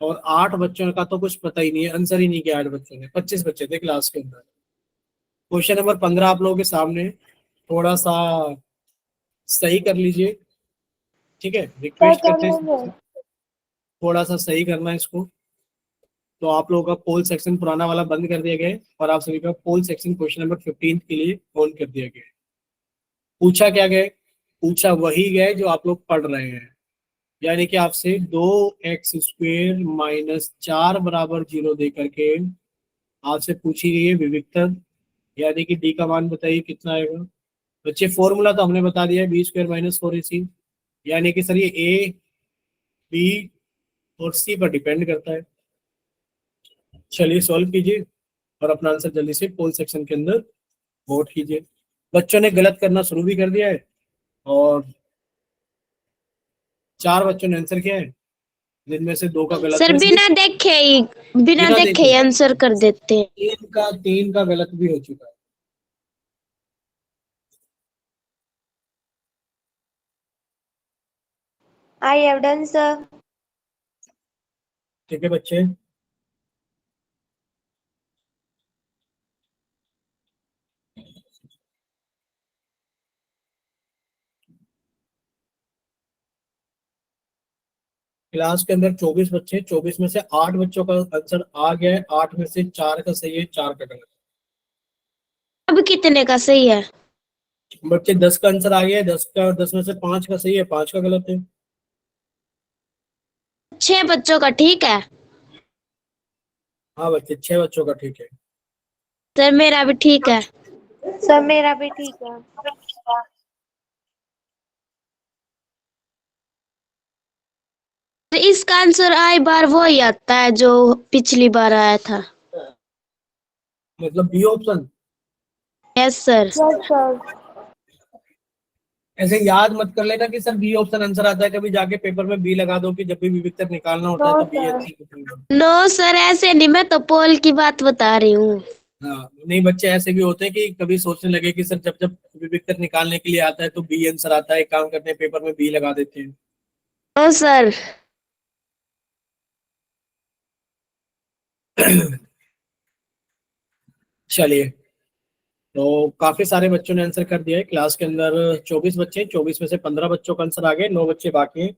और 8 बच्चों का तो कुछ पता ही नहीं है, आंसर ही नहीं किया 8 बच्चों ने। 25 बच्चे थे क्लास के अंदर। क्वेश्चन नंबर 15 आप लोगों के सामने, थोड़ा सा सही कर लीजिए। ठीक है, रिक्वेस्ट करते हैं थोड़ा सा सही करना है इसको। तो आप लोगों का पोल सेक्शन पुराना वाला बंद कर दिया गया है, और आप सभी का पोल सेक्शन क्वेश्चन नंबर 15 के लिए ऑन कर दिया गया है। पूछा क्या गया? पूछा वही गया जो आप लोग पढ़ रहे हैं, यानी कि आपसे 2x² -4 बराबर 0 दे करके आपसे पूछी गई है विविक्तर, यानी कि डी का मान बताइए कितना आएगा। बच्चे फॉर्मूला तो हमने बता दिया है, b² -4ac, यानी कि सर ये ए, बी और सी पर डिपेंड करता है। चलिए सॉल्व कीजिए और अपना आंसर जल्दी से पोल सेक्शन के अंदर वोट कीजिए। बच्चों ने गलत करना शुरू भी कर दिया है, और 4 बच्चों ने आंसर किया है, जिनमें से 2 का गलत सर है। बिना देखे ही आंसर कर देते हैं। 3 का गलत भी हो चुका है। I have done sir. ठीक है बच्चे, क्लास के अंदर 24 बच्चे, 24 में से 8 बच्चों का आंसर आ गया है, 8 में से 4 का सही है, 4 का गलत अब कितने का सही है? है। बच्चे 10 का आंसर आ गया है, 10 में से 5 का सही है, 5 का गलत है। 6 बच्चों का ठीक है। हाँ बच्चे, 6 बच्चों का ठीक है। सर मेरा भी ठीक है। सर मेरा भी ठीक है। इसका आंसर आई बार वो ही आता है जो पिछली बार आया था। मतलब बी ऑप्शन। Yes sir. ऐसे याद मत कर लेना कि सर बी ऑप्शन आंसर आता है, कभी जाके पेपर में बी लगा दो कि जब भी विविधता निकालना होता है तो बी आंसर। नो सर ऐसे नहीं, मैं तो पोल की बात बता रही हूँ। हाँ नहीं, बच्चे ऐसे भी होते हैं कि कभी सोचने लगे कि सर जब जब विविधता निकालने के लिए आता है तो बी आंसर आता है, एक काम करते हैं पेपर में बी लगा देते हैं। No sir. चलिए, तो काफी सारे बच्चों ने आंसर कर दिया है। क्लास के अंदर 24 बच्चे, 24 में से 15 बच्चों का आंसर आ गए, 9 बच्चे बाकी हैं।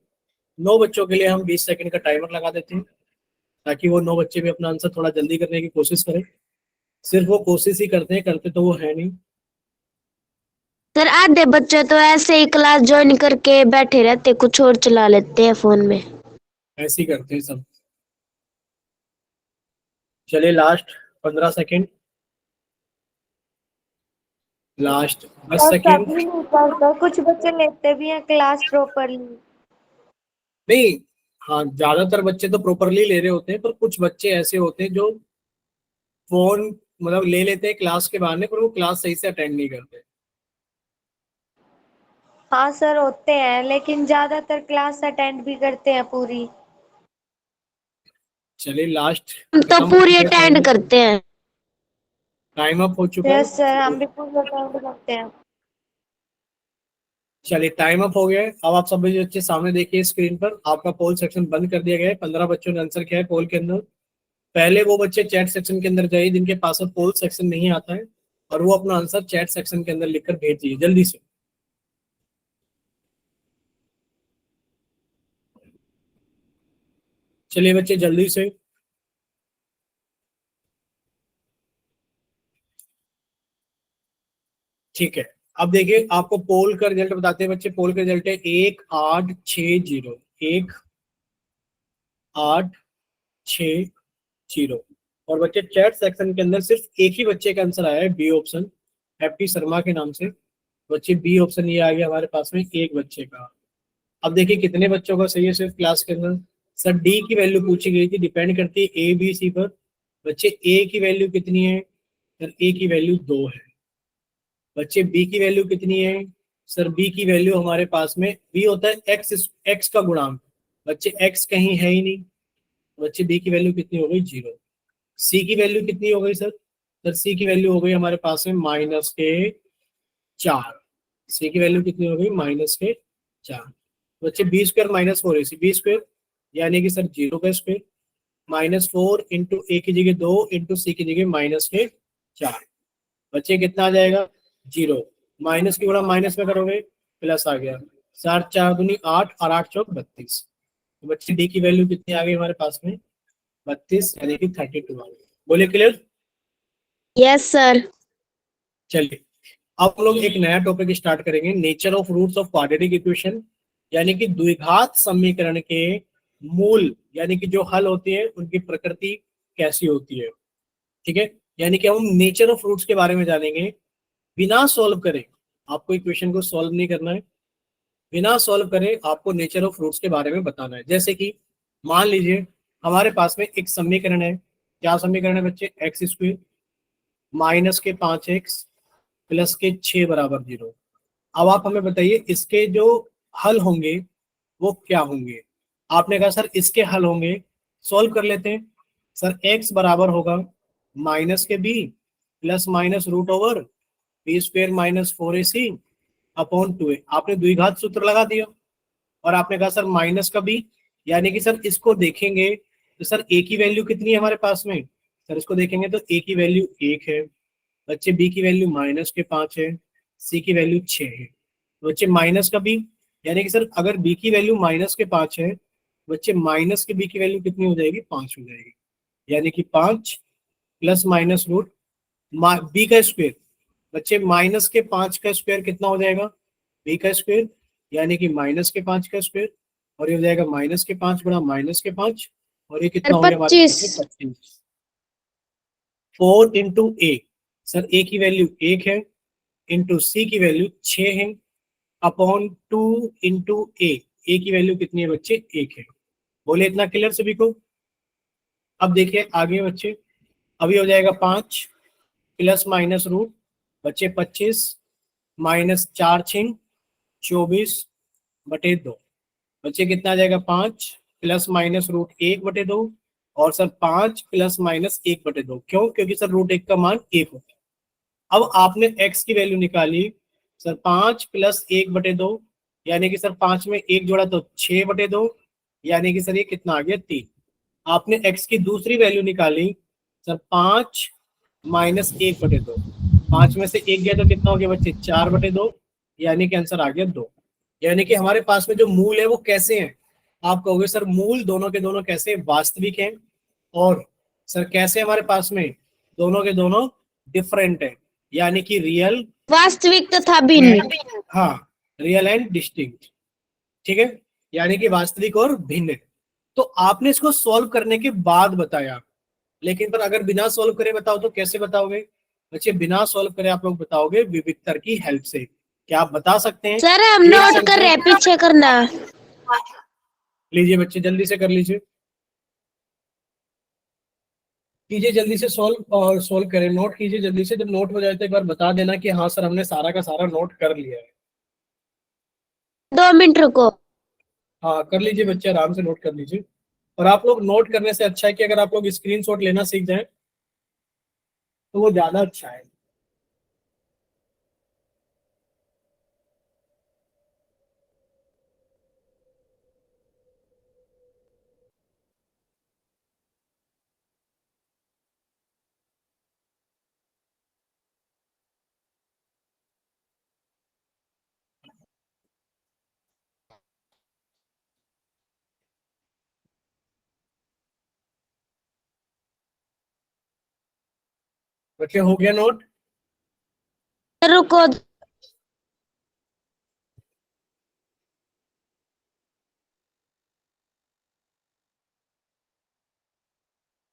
9 बच्चों के लिए हम 20 सेकंड का टाइमर लगा देते हैं, ताकि वो 9 बच्चे भी अपना आंसर थोड़ा जल्दी करने की कोशिश करें। सिर्फ वो कोशिश ही करते हैं, करते तो वो है नहीं। सर आधे बच्चे तो ऐसे ही क्लास ज्वाइन करके बैठे रहते, कुछ और चला लेते हैं फोन में। ऐसे ही करते हैं सब। चलिए लास्ट 15 सेकंड, लास्ट 10 सेकंड। कुछ बच्चे लेते भी हैं क्लास प्रॉपरली। नहीं, हाँ ज्यादातर बच्चे तो प्रॉपरली ले रहे होते हैं, पर कुछ बच्चे ऐसे होते हैं जो फोन मतलब ले लेते हैं क्लास के बहाने, पर वो क्लास सही से अटेंड नहीं करते। हाँ सर होते हैं, लेकिन ज्यादातर क्लास अटेंड भी करते हैं पूरी। चलिए लास्ट, हम तो पूरी अटेंड करते हैं। टाइम अप हो चुका है। यस सर, हम भी पूरी अटेंड करते हैं। चलिए टाइम अप हो गया है। अब आप सभी बच्चे सामने देखिए स्क्रीन पर, आपका पोल सेक्शन बंद कर दिया गया है। 15 बच्चों ने आंसर किया है पोल के अंदर। पहले वो बच्चे चैट सेक्शन के अंदर जाइए जिनके पास अब पोल सेक्शन नहीं आता है, और वो अपना आंसर चैट सेक्शन के अंदर लिखकर भेज दीजिए जल्दी से। चलिए बच्चे जल्दी से। ठीक है, अब देखिए आपको पोल का रिजल्ट बताते हैं बच्चे। पोल का रिजल्ट है 1860, 1860। और बच्चे चैट सेक्शन के अंदर सिर्फ एक ही बच्चे का आंसर आया है, बी ऑप्शन, हैप्पी शर्मा के नाम से। बच्चे बी ऑप्शन ये आ गया हमारे पास में एक बच्चे का। अब देखिए कितने बच्चों का सही है सिर्फ क्लास के अंदर। सर डी की वैल्यू पूछी गई थी, डिपेंड करती है ए बी सी पर। बच्चे ए की वैल्यू कितनी है? सर ए की वैल्यू 2 है। बच्चे बी की वैल्यू कितनी है? सर बी की वैल्यू हमारे पास में, बी होता है एक्स का गुणांक। बच्चे एक्स कहीं है ही नहीं। बच्चे बी की वैल्यू कितनी हो गई? 0। सी की वैल्यू कितनी हो गई सर? सर सी की वैल्यू हो गई हमारे पास में -4। सी की वैल्यू कितनी हो गई? -4। बच्चे बी स्क्वायर -4 है, बी स्क्वायर यानी कि सर 0 का स्क्वायर, -4 इंटू ए की जगह 2 इंटू सी की जगह -4। बच्चे कितना आ जाएगा? 0। माइनस की गुणा माइनस में करोगे प्लस आ गया। 4 4 दूनी 8 और 8 चौक 32। तो बच्चे डी की वैल्यू कितनी आ गई हमारे पास में? 32 यानी कि 32 आ गई। बोले क्लियर? Yes sir. चलिए अब हम लोग एक नया टॉपिक स्टार्ट करेंगे, nature of roots of quadratic equation, यानी कि द्विघात समीकरण के मूल, यानी कि जो हल होती है उनकी प्रकृति कैसी होती है। ठीक है, यानी कि हम नेचर ऑफ रूट्स के बारे में जानेंगे बिना सॉल्व करे। आपको इक्वेशन को सॉल्व नहीं करना है, बिना सॉल्व करे आपको नेचर ऑफ रूट्स के बारे में बताना है। जैसे कि मान लीजिए हमारे पास में एक समीकरण है। क्या समीकरण है बच्चे? एक्स स्क्वायर माइनस के 5x प्लस के 6 बराबर 0। अब आप हमें बताइए इसके जो हल होंगे वो क्या होंगे। आपने कहा सर इसके हल होंगे, सॉल्व कर लेते हैं। सर x बराबर होगा माइनस के b plus minus root over b square -4ac upon 2a। आपने द्विघात सूत्र लगा दिया और आपने कहा सर माइनस का b, यानी कि सर इसको देखेंगे तो सर a की वैल्यू कितनी है हमारे पास में? सर इसको देखेंगे तो a की वैल्यू 1 है। बच्चे b की वैल्यू -5 है, c की वैल्यू 6 है। बच्चे माइनस का b, यानी कि सर अगर b की वैल्यू -5 है, बच्चे माइनस के b की वैल्यू कितनी हो जाएगी? 5 हो जाएगी। यानी कि 5 प्लस माइनस रूट b का स्क्वायर। बच्चे -5 का स्क्वायर कितना हो जाएगा? b का स्क्वायर, यानी कि -5 का स्क्वायर, और ये हो जाएगा -5 गुणा -5, और ये कितना हो गया हमारे 25। 25। 4 इंटू ए, सर ए की वैल्यू 1 है, इंटू सी की वैल्यू 6 है, अपॉन 2 इंटू ए की वैल्यू कितनी है बच्चे? 1 है। बोले इतना क्लियर सभी को? अब देखिए आगे बच्चे, अभी हो जाएगा 5 प्लस माइनस रूट बच्चे 25 -4 छिंग 24/2। बच्चे कितना आ जाएगा? 5 प्लस माइनस रूट 1/2, और सर 5 प्लस माइनस 1/2। क्यों? क्योंकि सर रूट 1 का मान 1 होता है। अब आपने x की वैल्यू निकाली, सर 5 प्लस 1/2, यानी कि सर 5 में 1 जोड़ा तो 6/2, यानी कि सर ये कितना आ गया? 3। आपने x की दूसरी वैल्यू निकाली, सर 5 माइनस 1/2, 5 में से 1 गया तो कितना हो गया बच्चे? 4/2, यानी कि आंसर आ गया 2। यानी कि हमारे पास में जो मूल है वो कैसे हैं? आप कहोगे सर मूल दोनों के दोनों कैसे? वास्तविक हैं। और सर कैसे हमारे पास में? दोनों के दोनों डिफरेंट है, यानी कि रियल, वास्तविक तथा भिन्न। हाँ, रियल एंड डिस्टिंक्ट। ठीक है, यानी कि वास्तविक और भिन्न। तो आपने इसको सॉल्व करने के बाद बताया, लेकिन पर अगर बिना सॉल्व करे बताओ तो कैसे बताओगे? बच्चे बिना सॉल्व करे आप लोग बताओगे विविक्तर की हेल्प से। क्या आप बता सकते हैं? सर हम एक नोट कर रहे हैं, संख्या, पीछे करना। लीजिए बच्चे जल्दी से कर लीजिए, कीजिए जल्दी से सॉल्व, और सॉल्व करें, नोट कीजिए जल्दी से। जब नोट हो जाए तो एक बार बता देना कि हाँ सर हमने सारा का सारा नोट कर लिया है। 2 मिनट रुको। हाँ कर लीजिए बच्चे, आराम से नोट कर लीजिए। और आप लोग नोट करने से अच्छा है कि अगर आप लोग स्क्रीनशॉट लेना सीख जाएं तो वो ज्यादा अच्छा है। बच्चे हो गया नोट? सर रुको।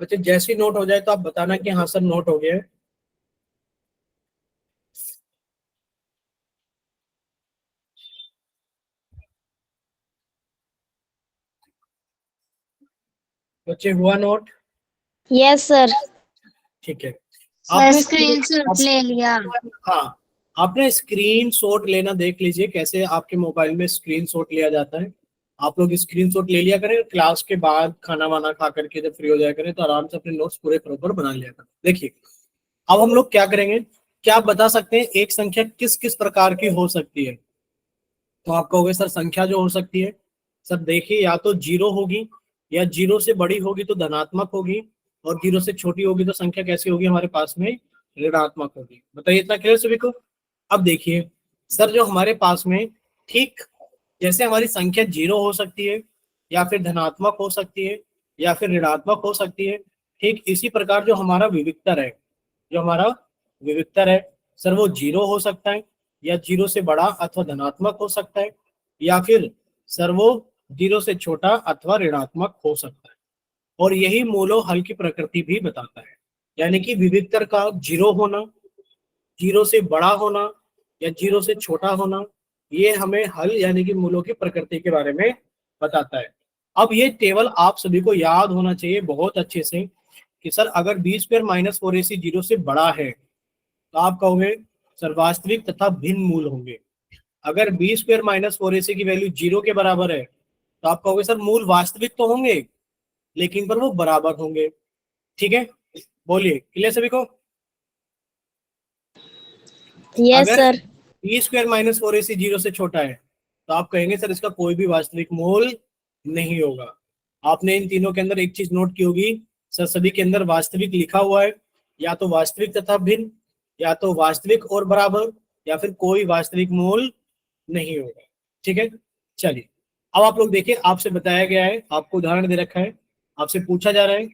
बच्चे जैसे ही नोट हो जाए तो आप बताना कि हाँ सर नोट हो गया है। बच्चे हुआ नोट? Yes sir. ठीक है। सर आपने स्क्रीनशॉट ले लिया। हाँ, आपने स्क्रीन शॉट लेना देख लीजिए कैसे आपके मोबाइल में स्क्रीन शॉट लिया जाता है। आप लोग स्क्रीन शॉट ले लिया करें, क्लास के बाद खाना वाना खा करके जब फ्री हो जाया करें तो आराम से अपने नोट्स पूरे प्रॉपर बना लिया करें। देखिए, अब हम लोग क्या करेंगे, क्या आप बता सकते हैं एक संख्या किस किस प्रकार की हो सकती है? तो आप कहोगे सर संख्या जो हो सकती है, सर देखिए या तो जीरो होगी, या जीरो से बड़ी होगी तो धनात्मक होगी, और जीरो से छोटी होगी तो संख्या कैसी होगी हमारे पास में, ऋणात्मक होगी। बताइए इतना क्लियर सभी को? अब देखिए सर, जो हमारे पास में, ठीक जैसे हमारी संख्या जीरो हो सकती है, या फिर धनात्मक हो सकती है, या फिर ऋणात्मक हो सकती है, ठीक इसी प्रकार जो हमारा विविक्तर है, जो हमारा विविक्तर है सर, वो जीरो हो सकता है, या जीरो से बड़ा अथवा धनात्मक हो सकता है, या फिर सर वो जीरो से छोटा अथवा ऋणात्मक हो सकता है। और यही मूलो हल की प्रकृति भी बताता है। यानी कि विविक्तर का जीरो होना, जीरो से बड़ा होना, या जीरो से छोटा होना, ये हमें हल यानी कि मूलों की प्रकृति के बारे में बताता है। अब ये टेबल आप सभी को याद होना चाहिए बहुत अच्छे से कि सर अगर b square minus four a c zero से बड़ा है तो आप कहोगे सर वास्तविक तथा भिन्न मूल होंगे। अगर b square minus four a सी की वैल्यू जीरो के बराबर है तो आप कहोगे सर मूल वास्तविक तो होंगे लेकिन पर वो बराबर होंगे। ठीक है, बोलिए क्लियर सभी को? यस अगर sir. B square minus four a c zero से छोटा है तो आप कहेंगे सर इसका कोई भी वास्तविक मूल नहीं होगा। आपने इन तीनों के अंदर एक चीज नोट की होगी, सर सभी के अंदर वास्तविक लिखा हुआ है, या तो वास्तविक तथा भिन्न, या तो वास्तविक और बराबर, या फिर कोई वास्तविक मूल नहीं होगा। ठीक है, चलिए अब आप लोग देखिए, आपसे बताया गया है, आपको उदाहरण दे रखा है, आपसे पूछा जा रहा है।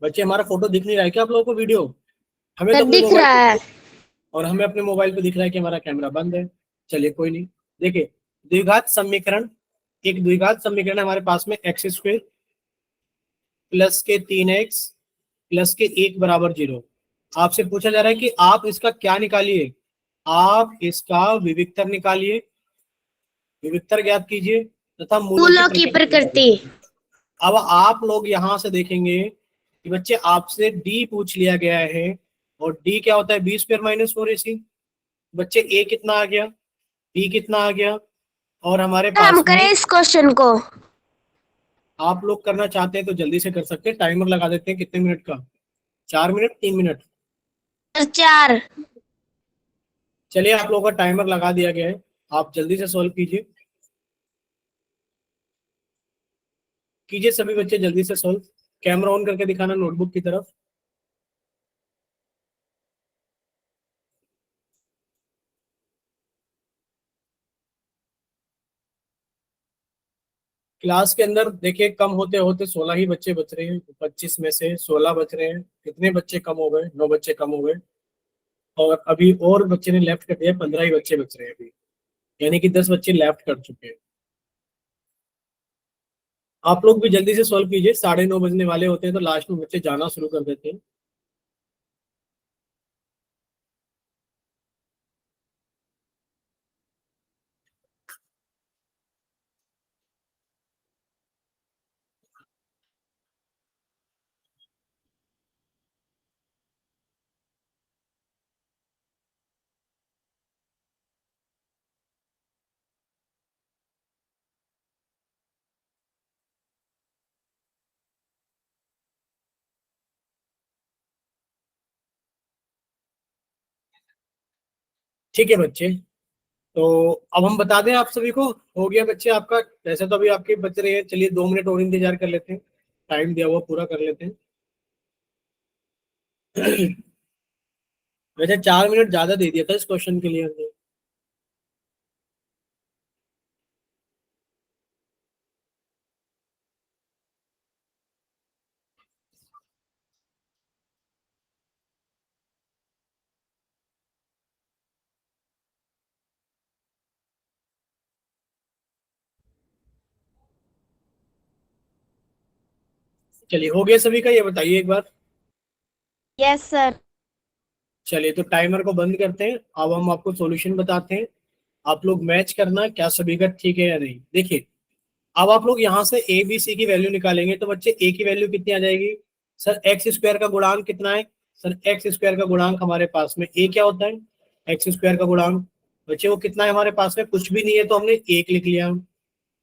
बच्चे हमारा फोटो दिख नहीं रहा है क्या आप लोगों को? वीडियो हमें तो सर अपने दिख मोबाइल रहा पे, है। और हमें अपने मोबाइल पे दिख रहा है कि हमारा कैमरा बंद है। चलिए कोई नहीं। देखिए, द्विघात समीकरण, एक द्विघात समीकरण है हमारे पास में, एक्स स्क्वायर प्लस के तीन एक्स प्लस के एक बराबर जीरो। आपसे पूछा जा रहा है कि आप इसका क्या निकालिए, आप इसका विविक्तर निकालिए, विविक्तर ज्ञात कीजिए तथा मूलों की मूलों की प्रकृति निकालिए। प्रकृति। अब आप लोग यहां से देखेंगे कि बच्चे आपसे डी पूछ लिया गया है, और डी क्या होता है, B square minus four a सी। बच्चे ए कितना आ गया, बी कितना आ गया, और हमारे सर हम पास में, करें इस क्वेश्चन को। आप लोग करना चाहते हैं तो जल्दी से कर सकते हैं। टाइमर लगा देते हैं कितने मिनट का, 4 मिनट, 3 मिनट? सर चार। चलिए आप लोगों का टाइमर लगा दिया गया है, आप जल्दी से सॉल्व कीजिए, कीजिए सभी बच्चे जल्दी से सॉल्व। कैमरा ऑन करके दिखाना नोटबुक की तरफ। क्लास के अंदर देखिए कम होते होते 16 ही बच्चे बच रहे हैं, 25 में से 16 बच रहे हैं। कितने बच्चे कम हो गए? 9 बच्चे कम हो गए। और अभी और बच्चे ने लेफ्ट कर दिया, 15 ही बच्चे बच रहे हैं अभी, यानी कि 10 बच्चे लेफ्ट कर चुके हैं। आप लोग भी जल्दी से सॉल्व कीजिए, 9:30 बजने वाले होते हैं तो लास्ट में बच्चे जाना शुरू कर देते हैं। ठीक है बच्चे, तो अब हम बता दें आप सभी को, हो गया बच्चे आपका? वैसे तो अभी आपके बच रहे हैं, चलिए 2 मिनट और इंतजार कर लेते हैं, टाइम दिया हुआ पूरा कर लेते हैं। वैसे 4 मिनट ज्यादा दे दिया था इस क्वेश्चन के लिए हमने। चलिए हो गया सभी का, ये बताइए एक बार। Yes sir. चलिए तो टाइमर को बंद करते हैं, अब हम आपको सॉल्यूशन बताते हैं। आप लोग मैच करना क्या सभी का ठीक है या नहीं। देखिए अब आप लोग यहाँ से ए बी सी की वैल्यू निकालेंगे तो बच्चे ए की वैल्यू कितनी आ जाएगी। सर एक्स स्क्वायर का गुणांक कितना है। सर एक्स स्क्वायर का गुणांक हमारे पास में ए क्या होता है, एक्स स्क्वायर का गुणांक। बच्चे वो कितना है हमारे पास में, कुछ भी नहीं है तो हमने एक लिख लिया।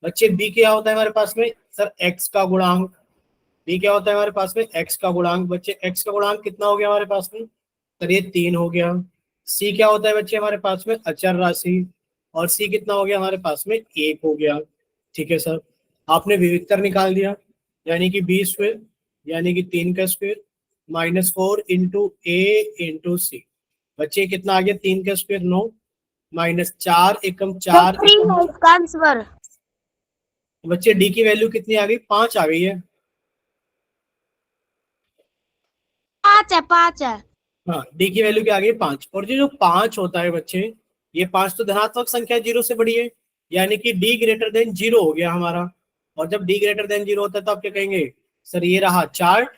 बच्चे बी क्या होता है हमारे पास में, सर एक्स का गुणांक। बी क्या होता है हमारे पास में, एक्स का गुणांक। बच्चे एक्स का गुणांक कितना हो गया हमारे पास में, सर ये 3 हो गया। सी क्या होता है बच्चे हमारे पास में, अचर राशि। और सी कितना हो गया हमारे पास में, 1 हो गया। ठीक है सर, आपने विविधतर निकाल दिया, यानी कि बी स्क्वायर यानी कि 3 का स्क्वायर -4 इंटू ए इंटू सी। बच्चे कितना आ गया, 3 का स्क्वायर 9 -4 एकम 4 3 है इसका आंसर। बच्चे डी की वैल्यू कितनी आ गई, 5 आ गई है। 5 है, 5 है। हाँ डी की वैल्यू क्या आ गई, 5। और जो जो 5 होता है बच्चे, ये 5 तो धनात्मक संख्या 0 से बड़ी है, यानी कि डी ग्रेटर देन 0 हो गया हमारा। और जब डी ग्रेटर देन 0 होता है तो आप क्या कहेंगे, सर ये रहा चार्ट।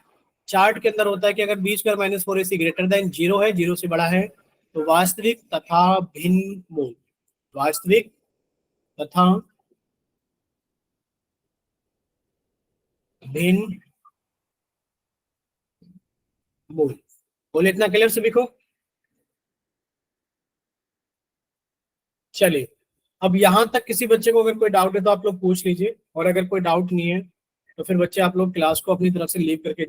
चार्ट के अंदर होता है कि अगर b square -4 AC greater than 0 है, 0 से बड़ा है, तो वास्तविक तथा भिन्न मूल। वास्तविक तथा भिन्न मूल। बोले इतना क्लियर सभी को। चलिए अब यहां तक किसी बच्चे को अगर कोई डाउट है तो आप लोग पूछ लीजिए, और अगर कोई डाउट नहीं है तो फिर बच्चे आप लोग क्लास को अपनी तरफ से लीव करके